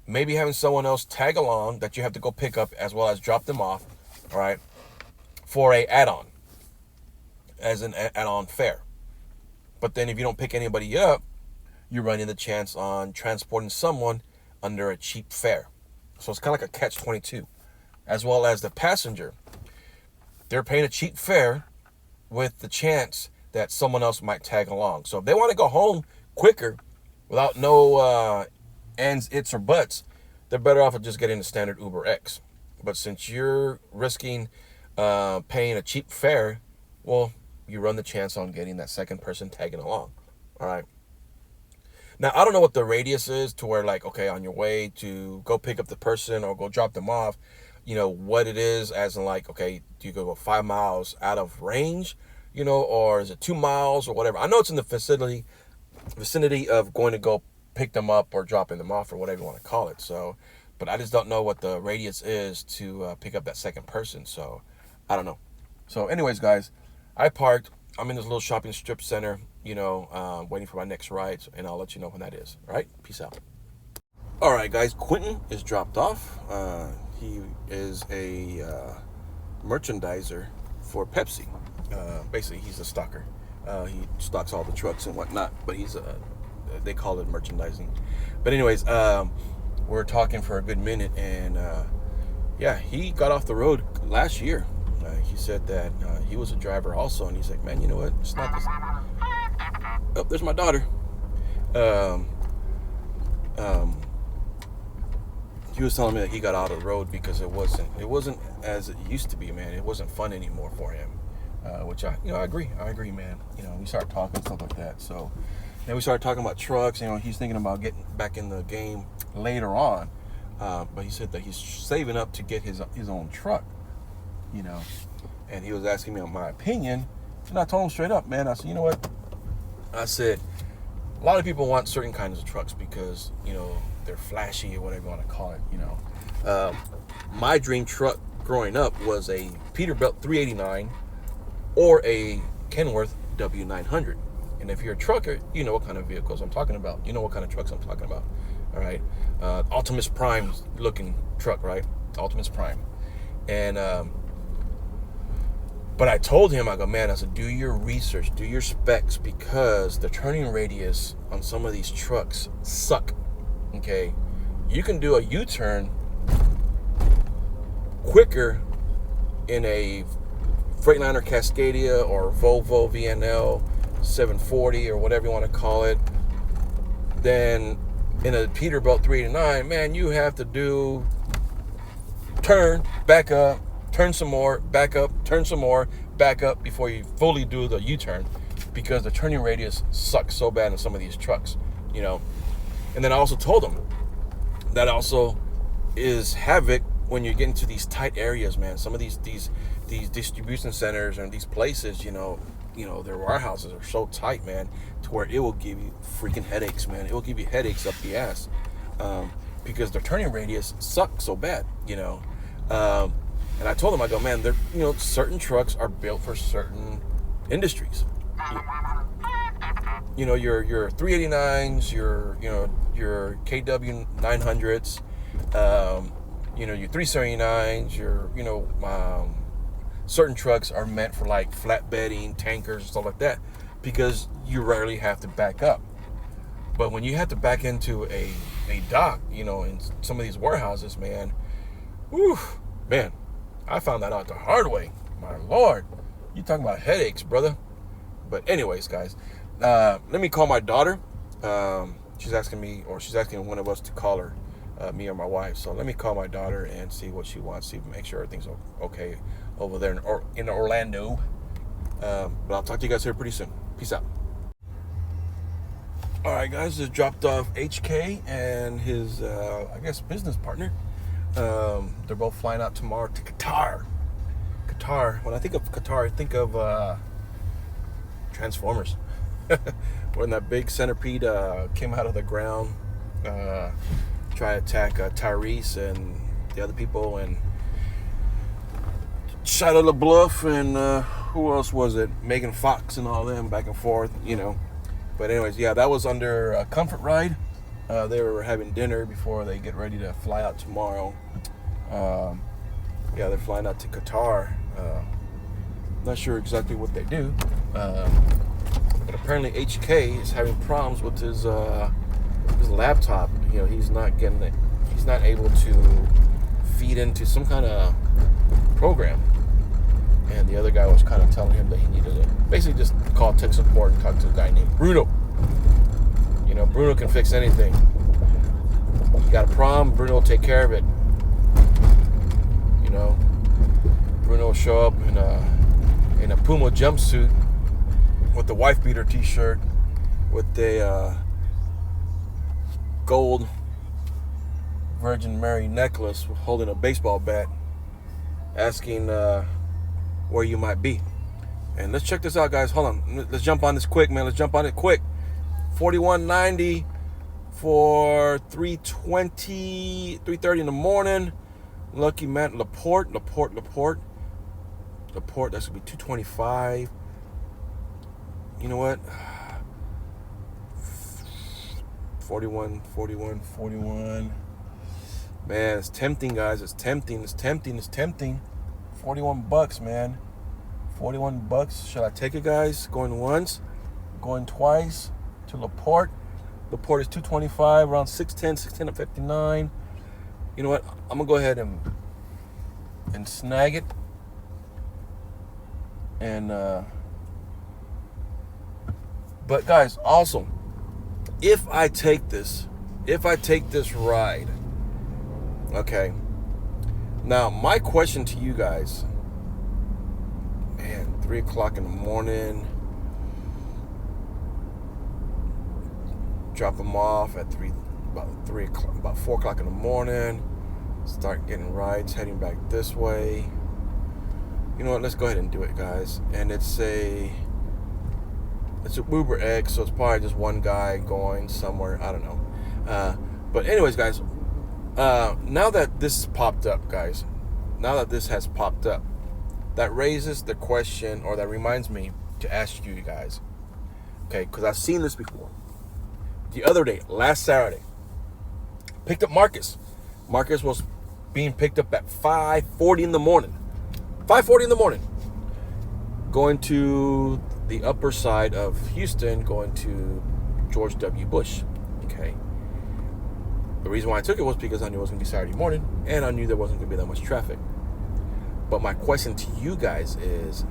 maybe having someone else tag along that you have to go pick up as well as drop them off, all right, for a add-on, as an add-on fare. But then if you don't pick anybody up, you're running the chance on transporting someone under a cheap fare. So it's kind of like a catch-22, as well as the passenger. They're paying a cheap fare with the chance that someone else might tag along. So if they want to go home quicker without no ands, its, or buts, they're better off of just getting the standard Uber X. But since you're risking paying a cheap fare, well, you run the chance on getting that second person tagging along. All right. Now, I don't know what the radius is to where, like, okay, on your way to go pick up the person or go drop them off, you know, what it is, as in, like, okay, do you go 5 miles out of range, you know, or is it 2 miles or whatever? I know it's in the vicinity of going to go pick them up or dropping them off or whatever you want to call it. So, but I just don't know what the radius is to pick up that second person. So, I don't know. So, anyways, guys, I parked. I'm in this little shopping strip center, you know, waiting for my next ride, and I'll let you know when that is. All right? Peace out. All right, guys. Quentin is dropped off. He is a merchandiser for Pepsi. Basically, he's a stocker. He stocks all the trucks and whatnot, but they call it merchandising. But anyways, we're talking for a good minute, and yeah, he got off the road last year. He said that he was a driver also, and he's like, man, you know what? It's not this. Oh, there's my daughter. He was telling me that he got out of the road because it wasn't as it used to be, man. It wasn't fun anymore for him, which I agree, man. You know, we started talking stuff like that. So then we started talking about trucks. You know, he's thinking about getting back in the game later on, but he said that he's saving up to get his own truck. You know, and he was asking me on my opinion, and I told him straight up, man. I said, you know what? I said, a lot of people want certain kinds of trucks because, you know, they're flashy or whatever you want to call it. You know, my dream truck growing up was a Peterbilt 389 or a Kenworth W900. And if you're a trucker, you know what kind of vehicles I'm talking about. You know what kind of trucks I'm talking about. All right, Optimus Prime looking truck, right? Optimus Prime, and but I told him, I go, man, I said, do your research, do your specs, because the turning radius on some of these trucks suck, okay? You can do a U-turn quicker in a Freightliner Cascadia or Volvo VNL 740 or whatever you want to call it, then in a Peterbilt 389, man, you have to do turn, back up, turn some more, back up, turn some more, back up before you fully do the U-turn, because the turning radius sucks so bad in some of these trucks, you know. And then I also told them that also is havoc when you get into these tight areas, man. Some of these distribution centers and these places, you know, their warehouses are so tight, man, to where it will give you freaking headaches, man. It will give you headaches up the ass, because their turning radius sucks so bad, you know. And I told them, I go, man, they're, you know, certain trucks are built for certain industries. You know, your 389s, your KW 900s, you know, your 379s, certain trucks are meant for like flatbedding, tankers, and stuff like that, because you rarely have to back up. But when you have to back into a dock, you know, in some of these warehouses, man, whew, man, I found that out the hard way. My Lord, you talking about headaches, brother. But anyways, guys, let me call my daughter. She's asking one of us to call her, me or my wife. So let me call my daughter and see what she wants, make sure everything's okay over there in Orlando. But I'll talk to you guys here pretty soon. Peace out. All right, guys, just dropped off HK and his, I guess, business partner. They're both flying out tomorrow to Qatar. When I think of Qatar, I think of Transformers. When that big centipede came out of the ground, try to attack Tyrese and the other people, and Shia LaBeouf and who else was it? Megan Fox and all them, back and forth, you know. But anyways, yeah, that was under a comfort ride. They were having dinner before they get ready to fly out tomorrow. Yeah, they're flying out to Qatar. Not sure exactly what they do, but apparently HK is having problems with his laptop. You know, he's not able to feed into some kind of program. And the other guy was kind of telling him that he needed to basically just call tech support and talk to a guy named Bruno. You know, Bruno can fix anything. You got a problem, Bruno will take care of it. You know, Bruno will show up in a Puma jumpsuit with the wife beater t-shirt with a gold Virgin Mary necklace, holding a baseball bat, asking where you might be. And let's check this out, guys. Hold on, let's jump on this quick, man. Let's jump on it quick. 4190 for 3:30 in the morning. Lucky man, Laporte. That's gonna be 225. You know what? 41. Man, it's tempting, guys. It's tempting. 41 bucks, man. 41 bucks. Should I take it, guys? Going once, going twice to Laporte. Laporte is 225, around 610 to 59. You know what? I'm gonna go ahead and snag it. And but guys, also, if I take this ride, okay. Now, my question to you guys, man, 3 o'clock in the morning, drop them off at about 4 o'clock in the morning, start getting rides heading back this way. You know what, let's go ahead and do it, guys. And it's a Uber X, so it's probably just one guy going somewhere, I don't know. But anyways, guys, now that this popped up, guys, that raises the question, or that reminds me to ask you guys, okay, because I've seen this before. The other day, last Saturday, picked up Marcus. Marcus was being picked up at 5:40 in the morning. 5:40 in the morning. Going to the upper side of Houston, going to George W. Bush. Okay. The reason why I took it was because I knew it was going to be Saturday morning, and I knew there wasn't going to be that much traffic. But my question to you guys is,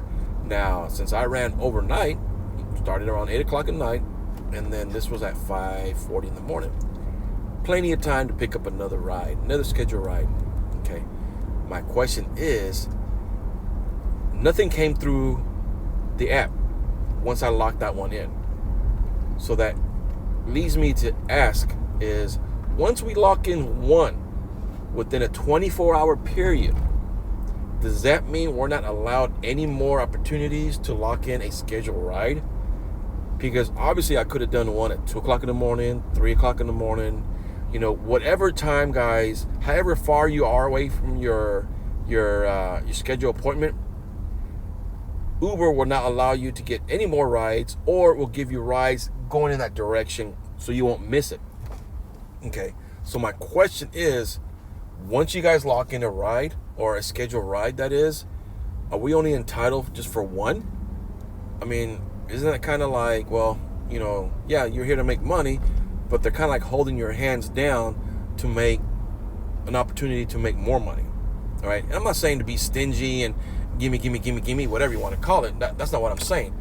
now, since I ran overnight, started around 8 o'clock at night, and then this was at 5:40 in the morning. Plenty of time to pick up another ride, another scheduled ride. Okay. My question is, nothing came through the app once I locked that one in. So that leads me to ask is, once we lock in one within a 24-hour period, does that mean we're not allowed any more opportunities to lock in a scheduled ride? Because obviously I could have done one at 2 o'clock in the morning, 3 o'clock in the morning, whatever time, guys, however far you are away from your scheduled appointment, Uber will not allow you to get any more rides, or will give you rides going in that direction so you won't miss it. Okay, so my question is, once you guys lock in a ride, or a scheduled ride that is, are we only entitled just for one? I mean, isn't it kind of like, well, yeah, you're here to make money, but they're kind of like holding your hands down to make an opportunity to make more money. All right, and I'm not saying to be stingy and gimme, whatever you want to call it. That's not what I'm saying.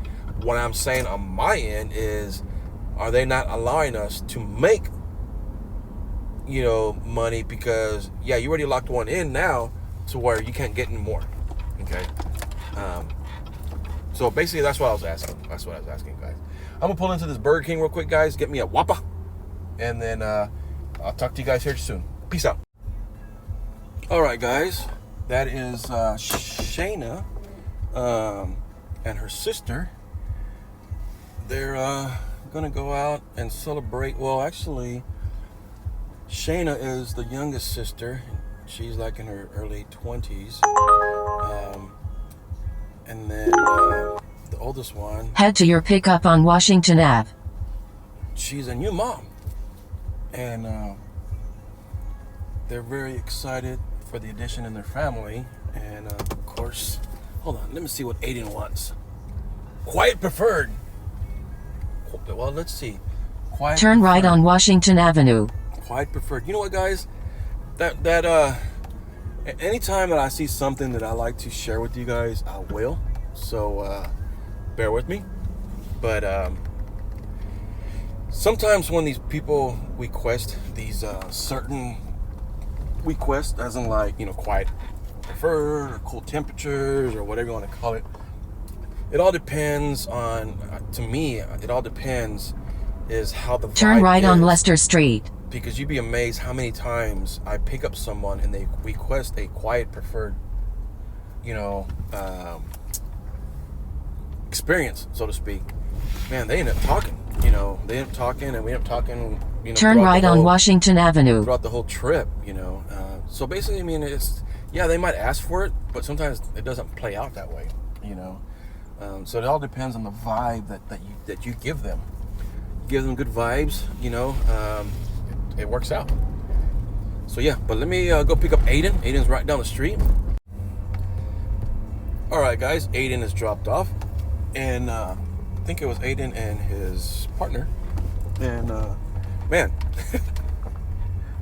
What I'm saying on my end is, are they not allowing us to make, money? Because, yeah, you already locked one in now to where you can't get any more. Okay. So basically, that's what I was asking. That's what I was asking, guys. I'm going to pull into this Burger King real quick, guys. Get me a Whopper. And then I'll talk to you guys here soon. Peace out. All right, guys. That is Shayna and her sister. They're going to go out and celebrate. Well, actually, Shayna is the youngest sister. She's like in her early 20s. And then the oldest one. Head to your pickup on Washington Ave. She's a new mom. And they're very excited for the addition in their family. And of course, hold on, let me see what Aiden wants. Quiet preferred. Well, let's see. Quiet Turn preferred. right on Washington Avenue. Quiet preferred. You know what, guys? That anytime that I see something that I like to share with you guys, I will. So bear with me. But sometimes when these people request these certain requests, as in like, quiet preferred or cool temperatures or whatever you want to call it, it all depends on, to me, it all depends is how the vibe Turn right is. on Leicester Street. Because you'd be amazed how many times I pick up someone and they request a quiet preferred, experience, so to speak. Man, they end up talking. They end up talking, and we end up talking. Turn right on Washington Avenue. Throughout the whole trip, So basically, I mean, they might ask for it, but sometimes it doesn't play out that way. So it all depends on the vibe that you give them. Give them good vibes, it works out. So yeah, but let me go pick up Aiden. Aiden's right down the street. All right, guys, Aiden is dropped off, and I think it was Aiden and his partner, and man,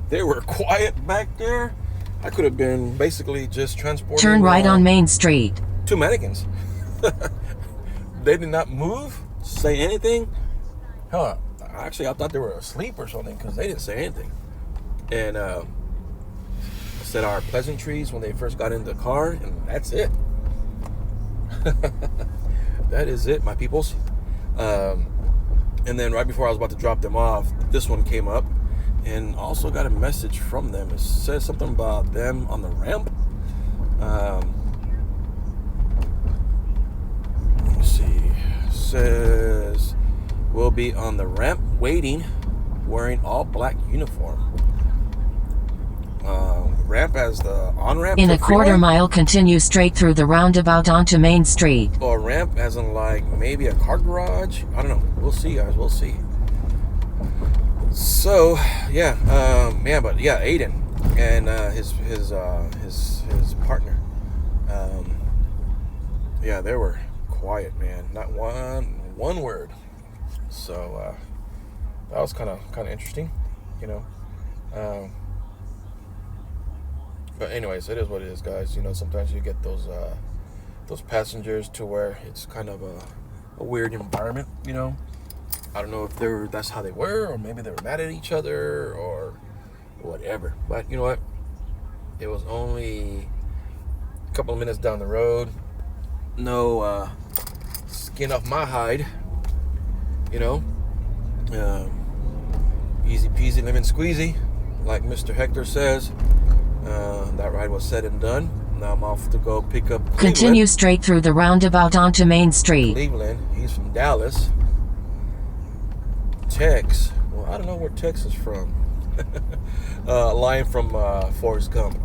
they were quiet back there. I could have been basically just transporting. Turn right on Main Street. 2 mannequins. They did not move, say anything. Hell, actually, I thought they were asleep or something because they didn't say anything. And said our pleasantries when they first got in the car, and that's it. That is it, my peoples. And then right before I was about to drop them off, this one came up, and also got a message from them. It says something about them on the ramp. Let me see. It says we'll be on the ramp waiting, wearing all black uniform. Ramp as the on-ramp. In a quarter mile, continue straight through the roundabout onto Main Street. Or ramp as in like maybe a car garage. I don't know. We'll see, guys. We'll see. So yeah, but yeah, Aiden and his partner. Yeah, they were quiet, man. Not one word. So that was kind of interesting, But anyways, it is what it is, guys. Sometimes you get those passengers to where it's kind of a weird environment, I don't know if that's how they were, or maybe they were mad at each other, or whatever. But you know what? It was only a couple of minutes down the road. No skin off my hide. You know, easy peasy lemon squeezy, like Mr. Hector says. That ride was said and done. Now I'm off to go pick up Cleveland. Continue straight through the roundabout onto Main Street. Cleveland. He's from Dallas. Tex. Well, I don't know where Tex is from. A line from Forrest Gump.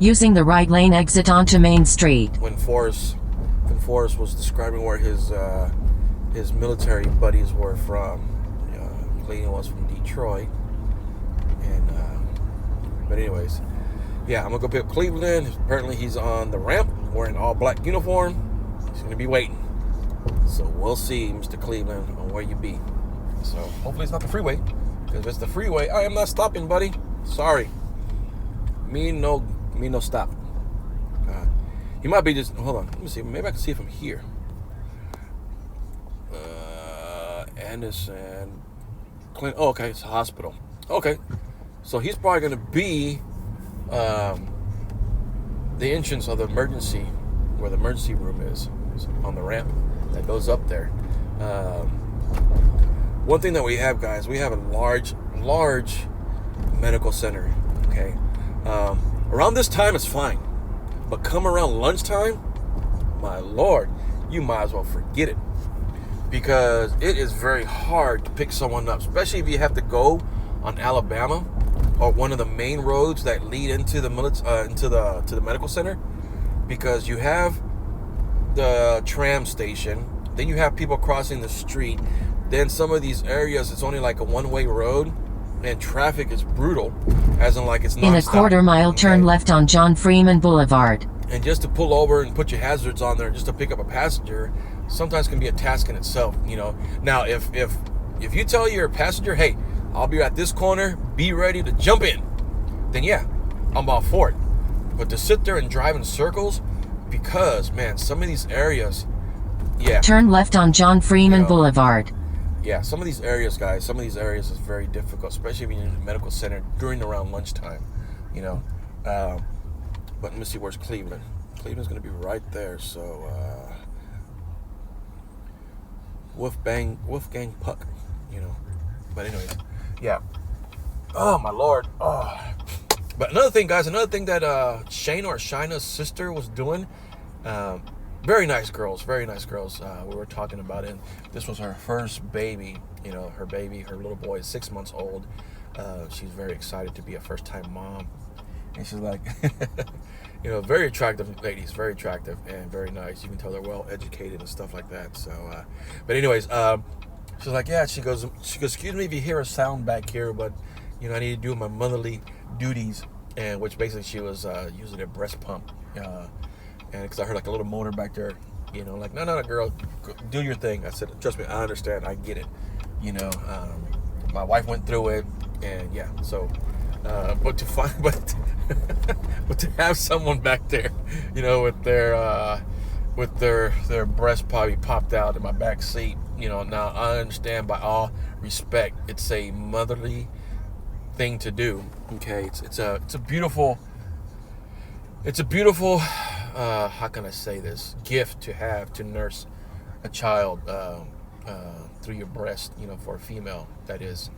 Using the right lane exit onto Main Street. When Forrest was describing where his military buddies were from. Cleveland was from Detroit. And but anyways, yeah, I'm gonna go pick up Cleveland. Apparently he's on the ramp wearing all black uniform. He's gonna be waiting. So we'll see, Mr. Cleveland, on where you be. So hopefully it's not the freeway. Because if it's the freeway, I am not stopping, buddy. Sorry. Me no stop. He might be just, hold on, let me see. Maybe I can see it from here. Anderson. Clint. Oh, okay, it's a hospital. Okay. So he's probably going to be the entrance of the emergency, where the emergency room is on the ramp that goes up there. One thing that we have, guys, we have a large medical center. Okay. Around this time, it's fine. But come around lunchtime, my Lord, you might as well forget it. Because it is very hard to pick someone up, especially if you have to go on Alabama or one of the main roads that lead into the to the medical center, because you have the tram station, then you have people crossing the street, then some of these areas it's only like a one-way road, and traffic is brutal, as in like it's not. In a quarter-mile, turn left on John Freeman Boulevard. And just to pull over and put your hazards on there, just to pick up a passenger, sometimes can be a task in itself, you know. Now, if you tell your passenger, hey, I'll be at this corner, be ready to jump in, then yeah, I'm all for it. But to sit there and drive in circles, because, man, some of these areas, yeah. Turn left on John Freeman Boulevard. Yeah, some of these areas, guys, is very difficult, especially if you're in the medical center during around lunchtime, you know. But let me see, where's Cleveland? Cleveland's going to be right there, so Wolfgang Puck, you know. But anyways, yeah. Oh, my Lord. Oh. But another thing, guys, that Shayna or Shina's sister was doing, very nice girls. We were talking about it. This was her first baby, you know, her little boy is 6 months old. She's very excited to be a first-time mom. And she's like, you know, very attractive ladies, very attractive and very nice. You can tell they're well educated and stuff like that. So, but anyways, she's like, yeah, she goes, excuse me if you hear a sound back here, but, you know, I need to do my motherly duties. And which basically she was using a breast pump. And because I heard like a little motor back there, you know, like, no, girl, do your thing. I said, trust me, I understand. I get it. You know, my wife went through it, and yeah, so, but to have someone back there, you know, with their breast probably popped out in my back seat, you know, now I understand, by all respect, it's a motherly thing to do. Okay, it's a beautiful, how can I say this, gift to have, to nurse a child through your breast, you know, for a female, that is,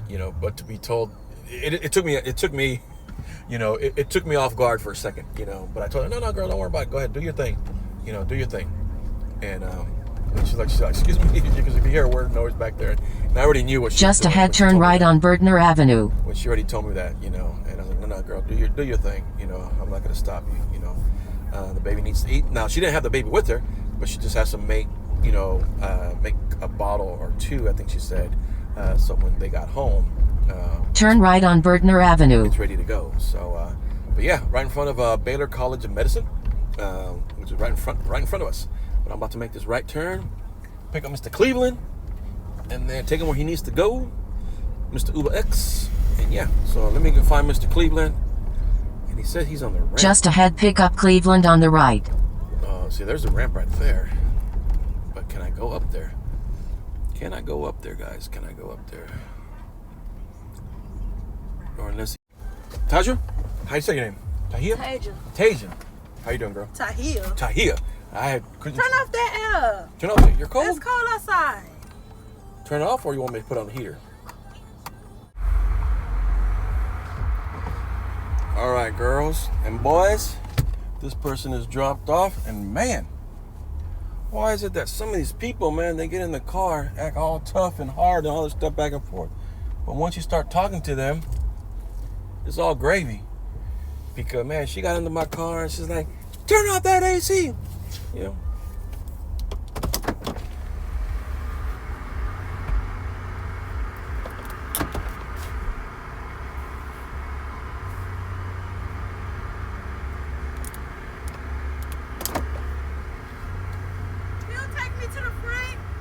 you know. But to be told, it took me, you know, it took me off guard for a second, you know. But I told her, no, girl, don't worry about it. Go ahead, do your thing, you know, do your thing. And she's like, excuse me, because if you hear a word noise back there, and I already knew what she was just doing, ahead, turn right on Bertner Avenue. When she already told me that, you know, and I was like, no, girl, do your thing, you know. I'm not gonna stop you, you know. The baby needs to eat. Now, she didn't have the baby with her, but she just has to make a bottle or two, I think she said, so when they got home, turn right on Bertner Avenue. It's ready to go. So, but yeah, right in front of Baylor College of Medicine, which is right in front of us. But I'm about to make this right turn, pick up Mr. Cleveland, and then take him where he needs to go, Mr. Uber X. And yeah, so let me go find Mr. Cleveland. And he said he's on the ramp. Just ahead, pick up Cleveland on the right. See, there's a ramp right there. But can I go up there? Can I go up there, guys? Can I go up there? Or unless... Taja? How you say your name? Tahia? Tasia. How you doing, girl? Tahia. Couldn't... Turn off that air. Turn off it. You're cold? It's cold outside. Turn it off, or you want me to put on the heater? All right, girls and boys. This person is dropped off, and man, why is it that some of these people, man, they get in the car, act all tough and hard and all this stuff back and forth. But once you start talking to them, it's all gravy. Because, man, she got into my car and she's like, turn off that AC. You know?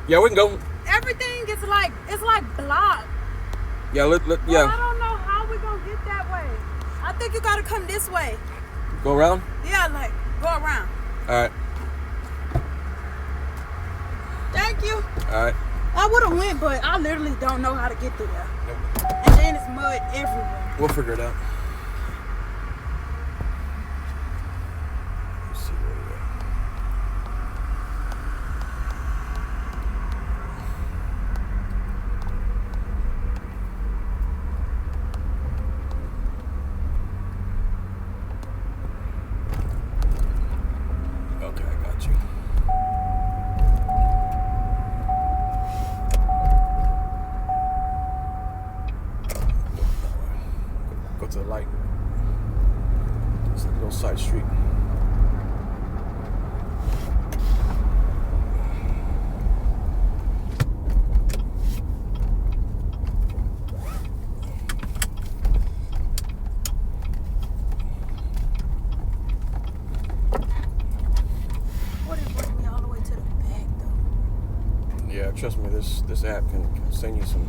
Yeah, we can go. Everything is like, it's like blocked. Yeah, yeah. Well, I don't know how we gonna get that way. I think you gotta come this way. Go around? Yeah, like, go around. All right. Thank you. All right. I would have went, but I literally don't know how to get through there. Nope. And then it's mud everywhere. We'll figure it out. Let's see where we're at. Okay, I got you. Go to the light. It's a little side street. What if bring me all the way to the back, though? Yeah, trust me, this app can send you some.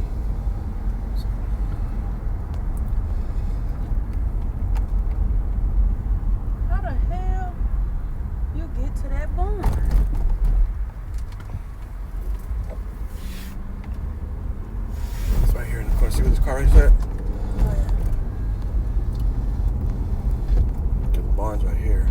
How the hell you get to that barn? It's right here in the corner. See where this car is at? The barn's right here.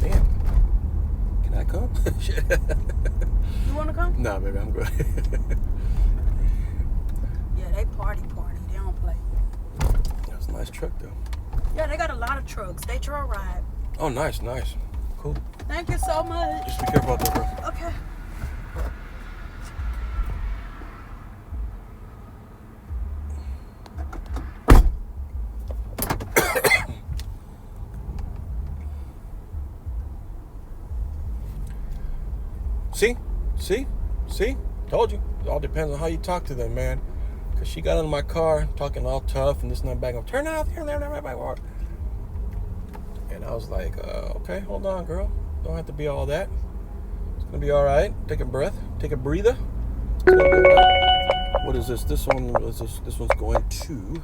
Man, can I come? Shit. You wanna come? Nah, baby, I'm good. Yeah, they party. They don't play. That's a nice truck, though. Yeah, they got a lot of trucks. They trail ride. Oh, nice. Cool. Thank you so much. Just be careful out there, bro. Okay. See? Told you. It all depends on how you talk to them, man. Because she got in my car talking all tough and this and that back. I'm turn out there, and I was like, okay, hold on, girl. Don't have to be all that. It's going to be all right. Take a breath. Take a breather. It's gonna be all right. What is this? This one's going to...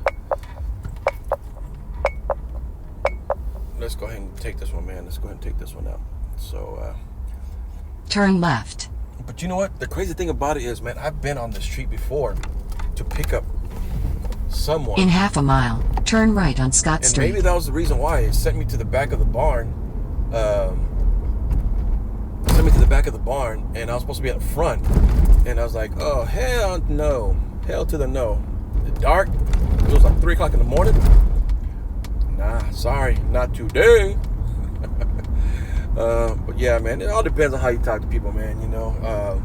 Let's go ahead and take this one, man. Let's go ahead and take this one out. So, Turn left. but you know what? The crazy thing about it is, man, I've been on the street before to pick up someone. In half a mile, turn right on Scott And Street. maybe that was the reason why it sent me to the back of the barn. And I was supposed to be at the front. And I was like, oh, hell no. Hell to the no. The dark. It was like 3 o'clock in the morning. Nah, sorry, not today. But yeah, man, it all depends on how you talk to people, man. You know,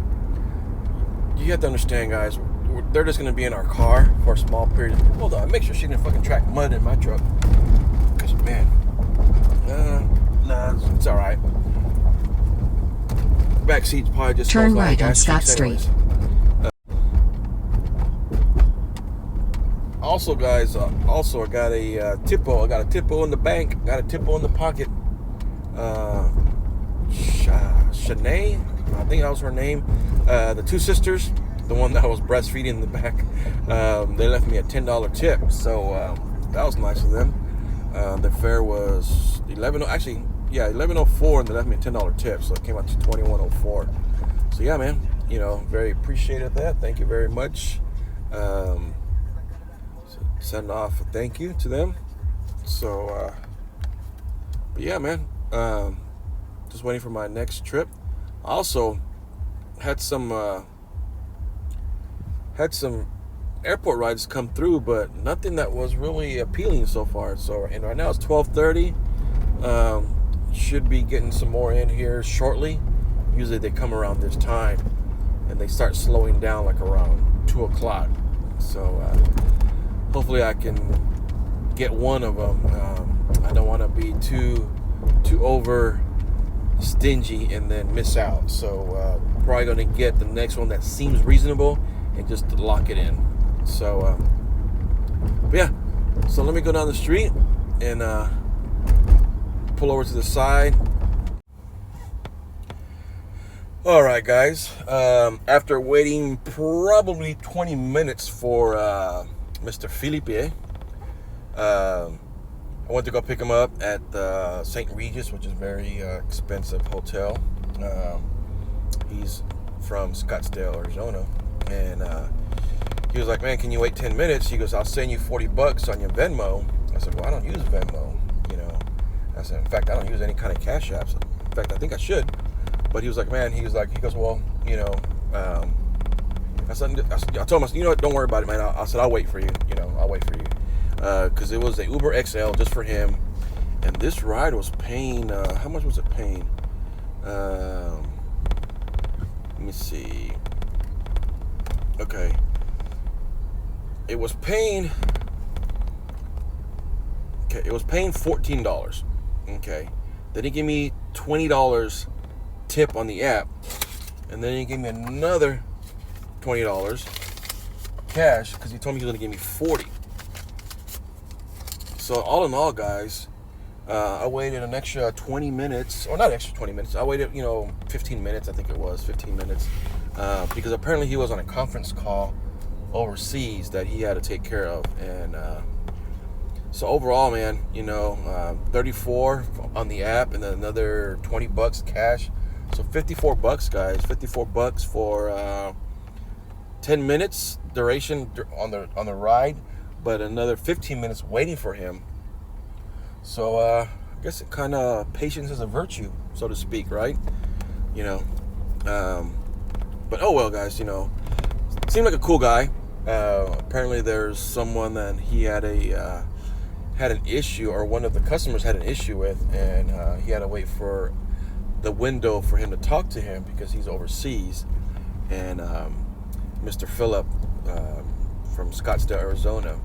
you have to understand, guys. They're just gonna be in our car for a small period. Hold on, make sure she didn't fucking track mud in my truck. Cause man, nah, it's all right. Back seat's probably just turn right on Scott Street. Also, guys, I got a Tipo. I got a Tipo in the bank. Got a Tipo in the pocket. Shanae, I think that was her name. The two sisters, the one that I was breastfeeding in the back, they left me a $10 tip. So that was nice of them. The fare was $11.04, and they left me a $10 tip, so it came out to $21.04. So yeah, man, very appreciated that. Thank you very much. So send off a thank you to them. So, but yeah, man, just waiting for my next trip. Also, had some airport rides come through, but nothing that was really appealing so far. So, and right now it's 12:30. Should be getting some more in here shortly. Usually they come around this time, and they start slowing down like around 2 o'clock. So hopefully I can get one of them. I don't want to be too over stingy and then miss out. So probably going to get the next one that seems reasonable and just lock it in. So but yeah, so let me go down the street and pull over to the side. All right, guys, after waiting probably 20 minutes for Mr. Felipe, I went to go pick him up at the St. Regis, which is a very expensive hotel. He's from Scottsdale, Arizona, and he was like, man, can you wait 10 minutes? He goes, I'll send you $40 on your Venmo. I said, well, I don't use Venmo, I said, in fact, I don't use any kind of cash apps. In fact, I think I should. But he was like, man, he goes, well, I told him, what, don't worry about it, man. I said, I'll wait for you, I'll wait for you. Because it was a Uber XL just for him. And this ride was paying, how much was it paying? Let me see. Okay. It was paying $14. Okay. Then he gave me $20 tip on the app, and then he gave me another $20 cash because he told me he was going to give me $40. So all in all, guys, I waited an extra 20 minutes, or not extra 20 minutes. I waited, 15 minutes. I think it was 15 minutes because apparently he was on a conference call overseas that he had to take care of, and so overall, man, 34 on the app, and then another $20 cash. So $54, guys. $54 for 10 minutes duration on the ride, but another 15 minutes waiting for him. So I guess it kind of patience is a virtue, so to speak, right? But oh well, guys. Seemed like a cool guy. Apparently, there's someone that he had an issue, or one of the customers had an issue with, and he had to wait for the window for him to talk to him because he's overseas. And Mr. Phillip from Scottsdale, Arizona,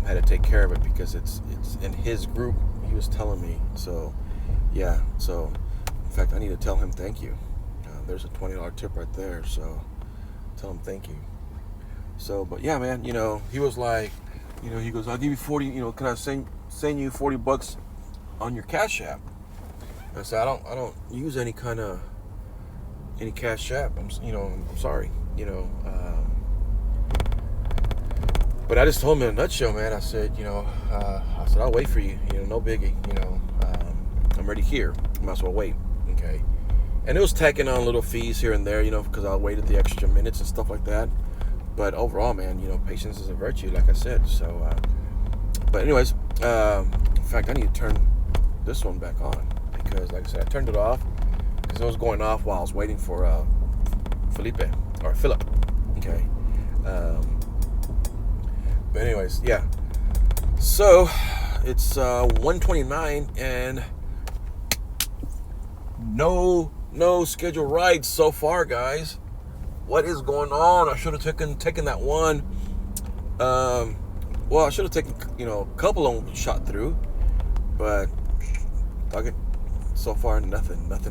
had to take care of it because it's in his group. He was telling me. So yeah. So in fact, I need to tell him thank you. There's a $20 tip right there. So tell him thank you. So, but yeah, man. He was like, he goes, I'll give you 40. Can I send you $40 on your Cash App? I said, I don't use any Cash App. I'm sorry. But I just told him in a nutshell, man. I said, I'll wait for you. No biggie. I'm already here. Might as well wait. Okay. And it was tacking on little fees here and there, because I waited the extra minutes and stuff like that. But overall, man, patience is a virtue, like I said. So, but anyways, in fact, I need to turn this one back on because, like I said, I turned it off because it was going off while I was waiting for Philip. Okay. But anyways, yeah. So it's 1:29 and no scheduled rides so far, guys. What is going on? I should have taken that one. Well, I should have taken a couple of them shot through, but fuck it. So far, nothing. Let's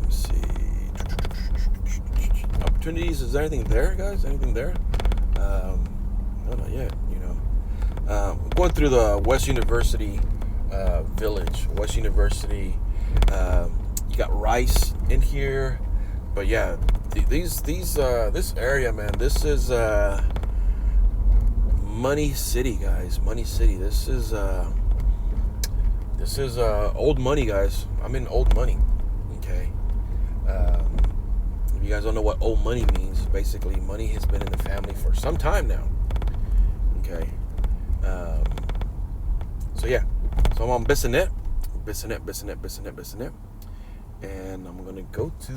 see. Opportunities. Is there anything there, guys? Anything there? No, not yet. I'm going through the West University Village. West University. You got Rice in here. But yeah, this area, man, this is Money City, guys. Money City. This is old money, guys. I'm in old money. Okay. If you guys don't know what old money means, basically money has been in the family for some time now. Okay. So yeah. So I'm on Bissonnette, and I'm gonna go to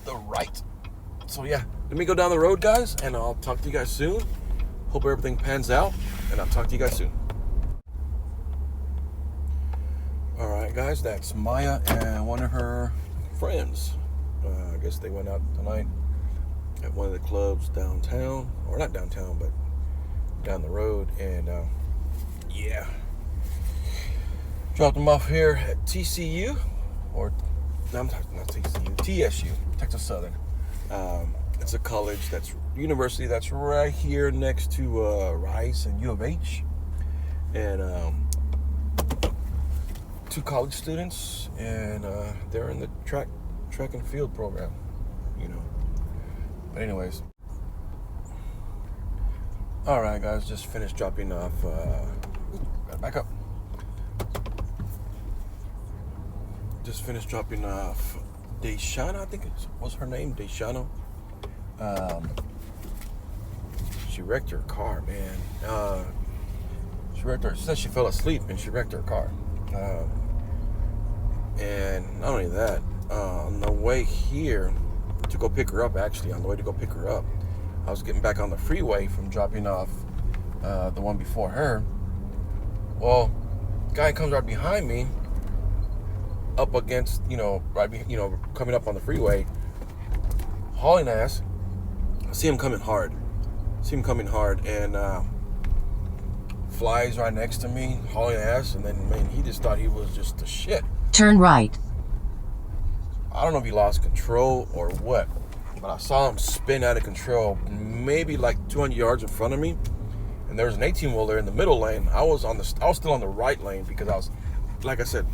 the right. So yeah, let me go down the road, guys, and I'll talk to you guys soon. Hope everything pans out, and I'll talk to you guys soon. All right, guys, that's Maya and one of her friends. I guess they went out tonight at one of the clubs downtown, or not downtown, but down the road, and yeah, dropped them off here at TCU, or no, I'm talking not TCU, TSU, Texas Southern. It's a college university that's right here next to Rice and U of H, and two college students, and they're in the track and field program, you know. But anyways, all right, guys, just finished dropping off. Gotta back up. Just finished dropping off Deshana, I think was her name, Deshana. She wrecked her car, man. She said she fell asleep and she wrecked her car. And not only that, on the way here to go pick her up, I was getting back on the freeway from dropping off the one before her. Well, guy comes right behind me, up against, coming up on the freeway, hauling ass. I see him coming hard, and flies right next to me, hauling ass, and then, man, he just thought he was just the shit. Turn right. I don't know if he lost control or what, but I saw him spin out of control, maybe like 200 yards in front of me, and there was an 18-wheeler in the middle lane. I was still on the right lane because I was, like I said,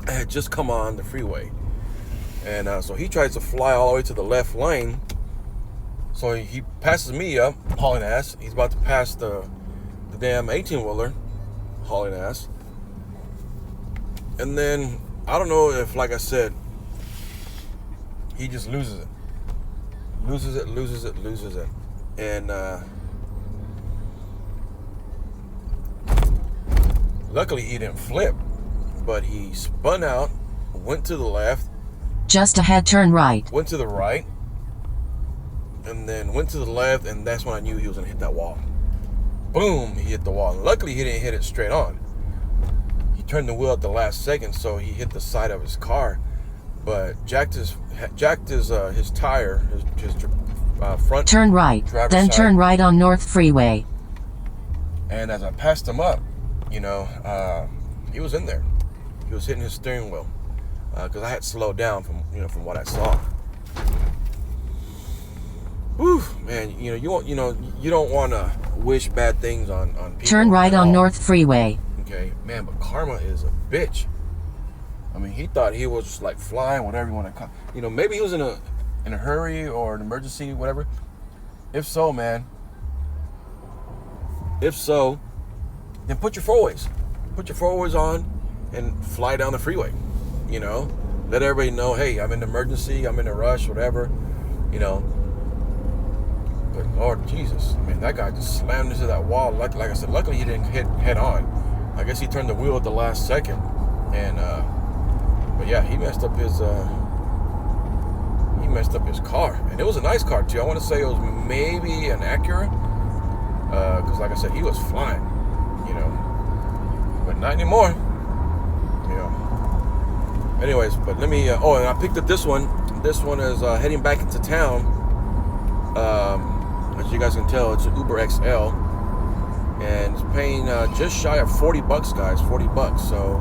I had just come on the freeway, and so he tries to fly all the way to the left lane. So he passes me up, hauling ass. He's about to pass the damn 18-wheeler, hauling ass. And then, I don't know if, like I said, he just loses it. And luckily he didn't flip, but he spun out, went to the left. Just ahead, turn right. Went to the right. And then went to the left, and that's when I knew he was gonna hit that wall. Boom, he hit the wall. And luckily, he didn't hit it straight on. He turned the wheel at the last second, so he hit the side of his car, but jacked his tire, his front. Turn right, then side. Turn right on North Freeway. And as I passed him up, he was in there. He was hitting his steering wheel because I had slowed down from what I saw. Whew, man, you don't want to wish bad things on people. Turn right on North Freeway. Okay, man, but karma is a bitch. I mean, he thought he was just like flying, whatever you want to call. Maybe he was in a hurry or an emergency, whatever. If so, man. Then put your four-ways. Put your four-ways on and fly down the freeway. Let everybody know, hey, I'm in an emergency, I'm in a rush, whatever. But Lord Jesus, I mean, that guy just slammed into that wall. Like I said, luckily he didn't hit head on. I guess he turned the wheel at the last second, and but yeah, he messed up his car, and it was a nice car too. I want to say it was maybe an Acura, because like I said, he was flying, but not anymore, Anyways, but let me. And I picked up this one. This one is heading back into town. As you guys can tell, it's an Uber XL, and it's paying just shy of $40, guys. $40. So,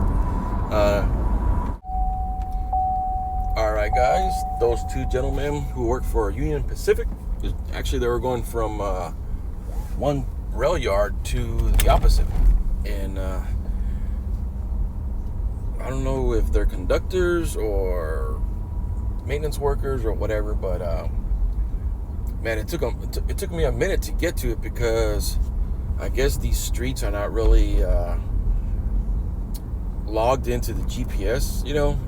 all right, guys. Those two gentlemen who work for Union Pacific, actually, they were going from one rail yard to the opposite, and I don't know if they're conductors or maintenance workers or whatever, but man, it took me a minute to get to it because I guess these streets are not really logged into the GPS,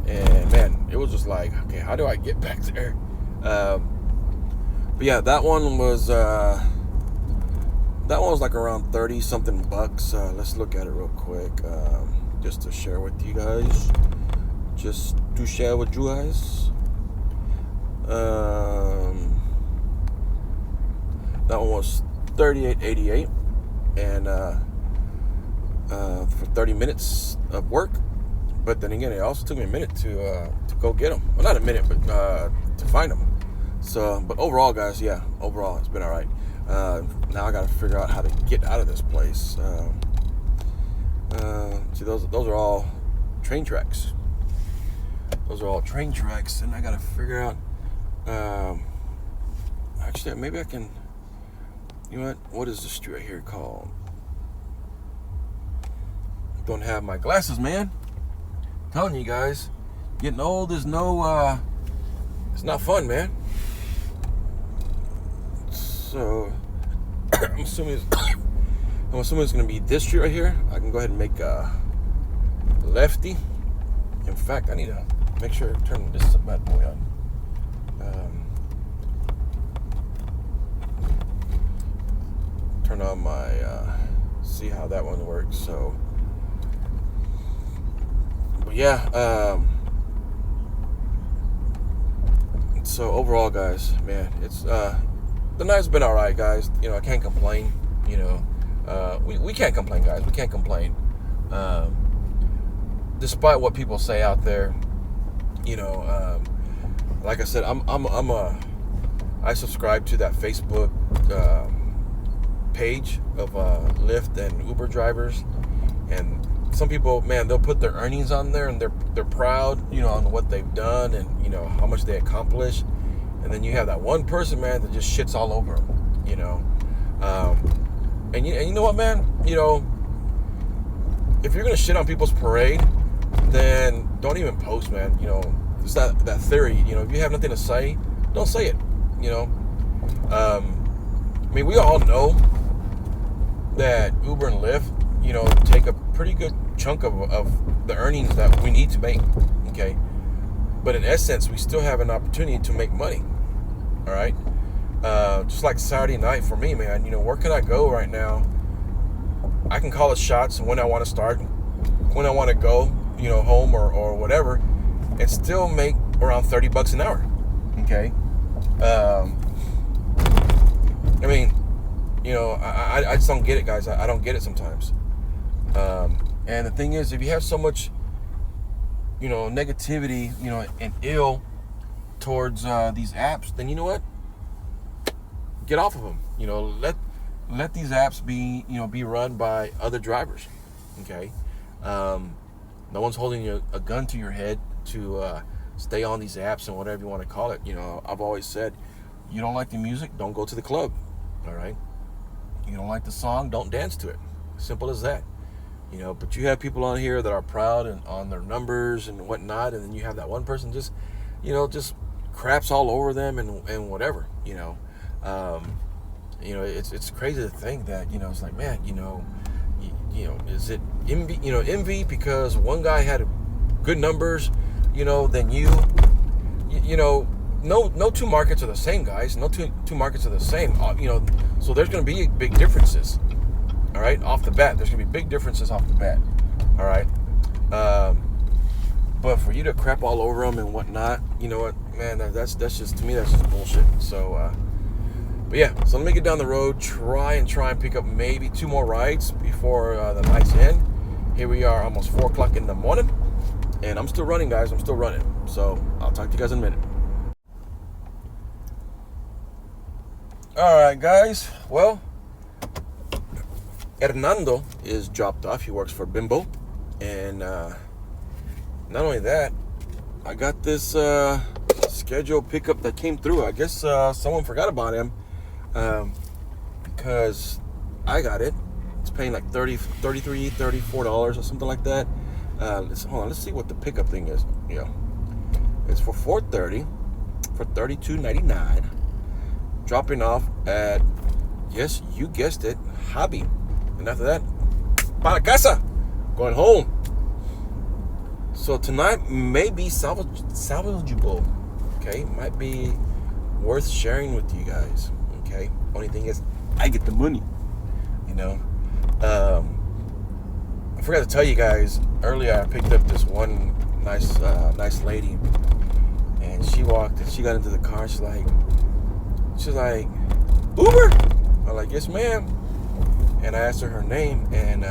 and man, it was just like, okay, how do I get back there? But yeah, that one was like around 30 something bucks. Let's look at it real quick, just to share with you guys. That one was $38.88, and for 30 minutes of work. But then again, it also took me a minute to go get them. Well, not a minute, but to find them. So, but overall, guys, yeah, overall, it's been all right. Now I got to figure out how to get out of this place. See, those are all train tracks. Those are all train tracks, and I got to figure out. Actually, maybe I can. You know what is the street right here called? Don't have my glasses, man. I'm telling you guys, getting old is no. It's not fun, man. So I'm assuming it's gonna be this street right here. I can go ahead and make a lefty. In fact, I need to make sure to turn this bad boy on. Turn on my see how that one works. So, but yeah. So overall, guys, man, it's the night's been all right, guys. I can't complain. We can't complain, guys. We can't complain. Despite what people say out there, like I said, I subscribe to that Facebook page of Lyft and Uber drivers, and some people, man, they'll put their earnings on there, and they're proud, on what they've done and how much they accomplish. And then you have that one person, man, that just shits all over them, and you know what, man, if you're gonna shit on people's parade, then don't even post, man. It's that theory, if you have nothing to say, don't say it. I mean, we all know that Uber and Lyft, take a pretty good chunk of the earnings that we need to make, okay? But in essence, we still have an opportunity to make money, all right? Just like Saturday night for me, man, where can I go right now? I can call the shots when I want to start, when I want to go, home or whatever, and still make around $30 an hour, okay? I mean, I just don't get it, guys. I don't get it sometimes. And the thing is, if you have so much, negativity, and ill towards these apps, then you know what? Get off of them. Let these apps be run by other drivers. Okay. No one's holding a gun to your head to stay on these apps and whatever you want to call it. I've always said, you don't like the music, don't go to the club. All right. You don't like the song, don't dance to it. Simple as that. But you have people on here that are proud and on their numbers and whatnot, and then you have that one person just craps all over them and whatever. It's crazy to think that it's like, man, is it envy because one guy had good numbers, than you. No two markets are the same, guys. No two markets are the same. So there's going to be big differences. All right, off the bat, there's going to be big differences off the bat. All right, but for you to crap all over them and whatnot, you know what, man? That's just, to me, that's just bullshit. So, but yeah, so let me get down the road, try and pick up maybe 2 more rides before the night's end. Here we are, almost 4 o'clock in the morning, and I'm still running, guys. I'm still running. So I'll talk to you guys in a minute. All right, guys. Well, Hernando is dropped off. He works for Bimbo. And not only that, I got this scheduled pickup that came through. I guess someone forgot about him because I got it. It's paying like $33, $34 or something like that. Hold on. Let's see what the pickup thing is. Yeah, it's for $430 for $32.99. dropping off at, yes, you guessed it, Hobby. And after that, para casa, going home. So tonight may be salvageable, okay? Might be worth sharing with you guys, okay? Only thing is, I get the money, you know? I forgot to tell you guys, earlier I picked up this one nice lady, and she walked, and she got into the car, she's like, Uber? I'm like, yes, ma'am. And I asked her name, and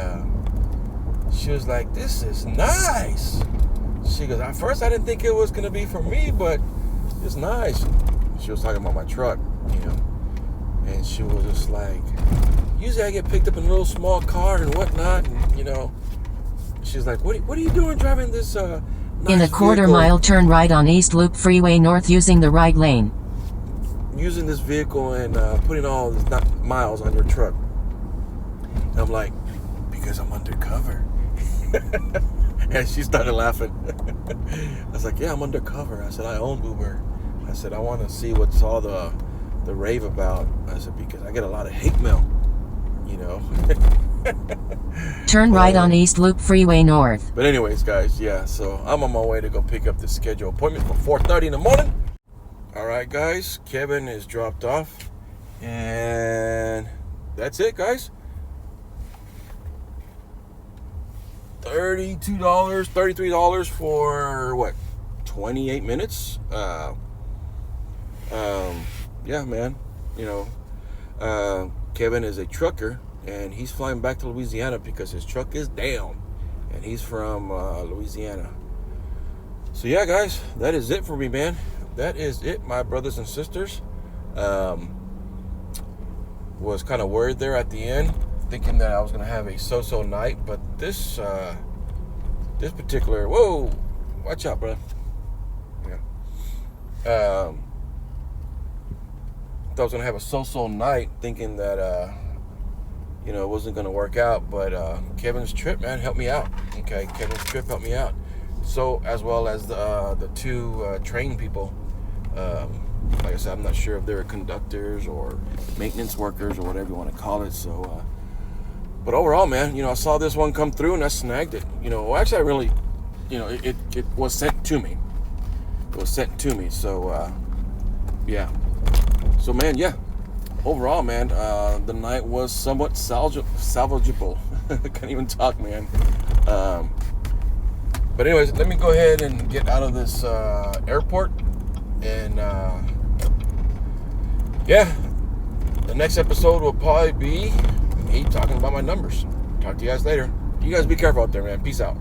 she was like, this is nice. She goes, at first I didn't think it was going to be for me, but it's nice. She was talking about my truck, you know, and she was just like, usually I get picked up in a little small car and whatnot, and, you know, she's like, what are you doing driving this nice In a quarter vehicle? mile, turn right on East Loop Freeway North using the right lane. Using this vehicle and putting all these miles on your truck. And I'm like, because I'm undercover. And she started laughing. I was like, yeah, I'm undercover. I said, I own Uber. I said, I want to see what's all the rave about. I said, because I get a lot of hate mail, you know. Turn right on East Loop Freeway North. But anyways, guys, yeah, so I'm on my way to go pick up the scheduled appointment for 4:30 in the morning. All right, guys, Kevin is dropped off. And that's it, guys. $33 for what? 28 minutes? Yeah, man. You know, Kevin is a trucker, and he's flying back to Louisiana because his truck is down, and he's from Louisiana. So yeah, guys, that is it for me, man. That is it, my brothers and sisters. Was kind of worried there at the end, thinking that I was gonna have a so-so night, but this particular, whoa, watch out, bro. Yeah. Thought I was gonna have a so-so night, thinking that you know, it wasn't gonna work out, but Kevin's trip, man, helped me out. Okay, Kevin's trip helped me out. So as well as the two train people. Like I said, I'm not sure if they're conductors or maintenance workers or whatever you want to call it. So, but overall, man, you know, I saw this one come through and I snagged it. You know, well, actually, I really, you know, it was sent to me. It was sent to me. So, yeah. So, man, yeah. Overall, man, the night was somewhat salvageable. I can't even talk, man. But anyways, let me go ahead and get out of this airport. And yeah, the next episode will probably be me talking about my numbers. Talk to you guys later. You guys be careful out there, man. Peace out.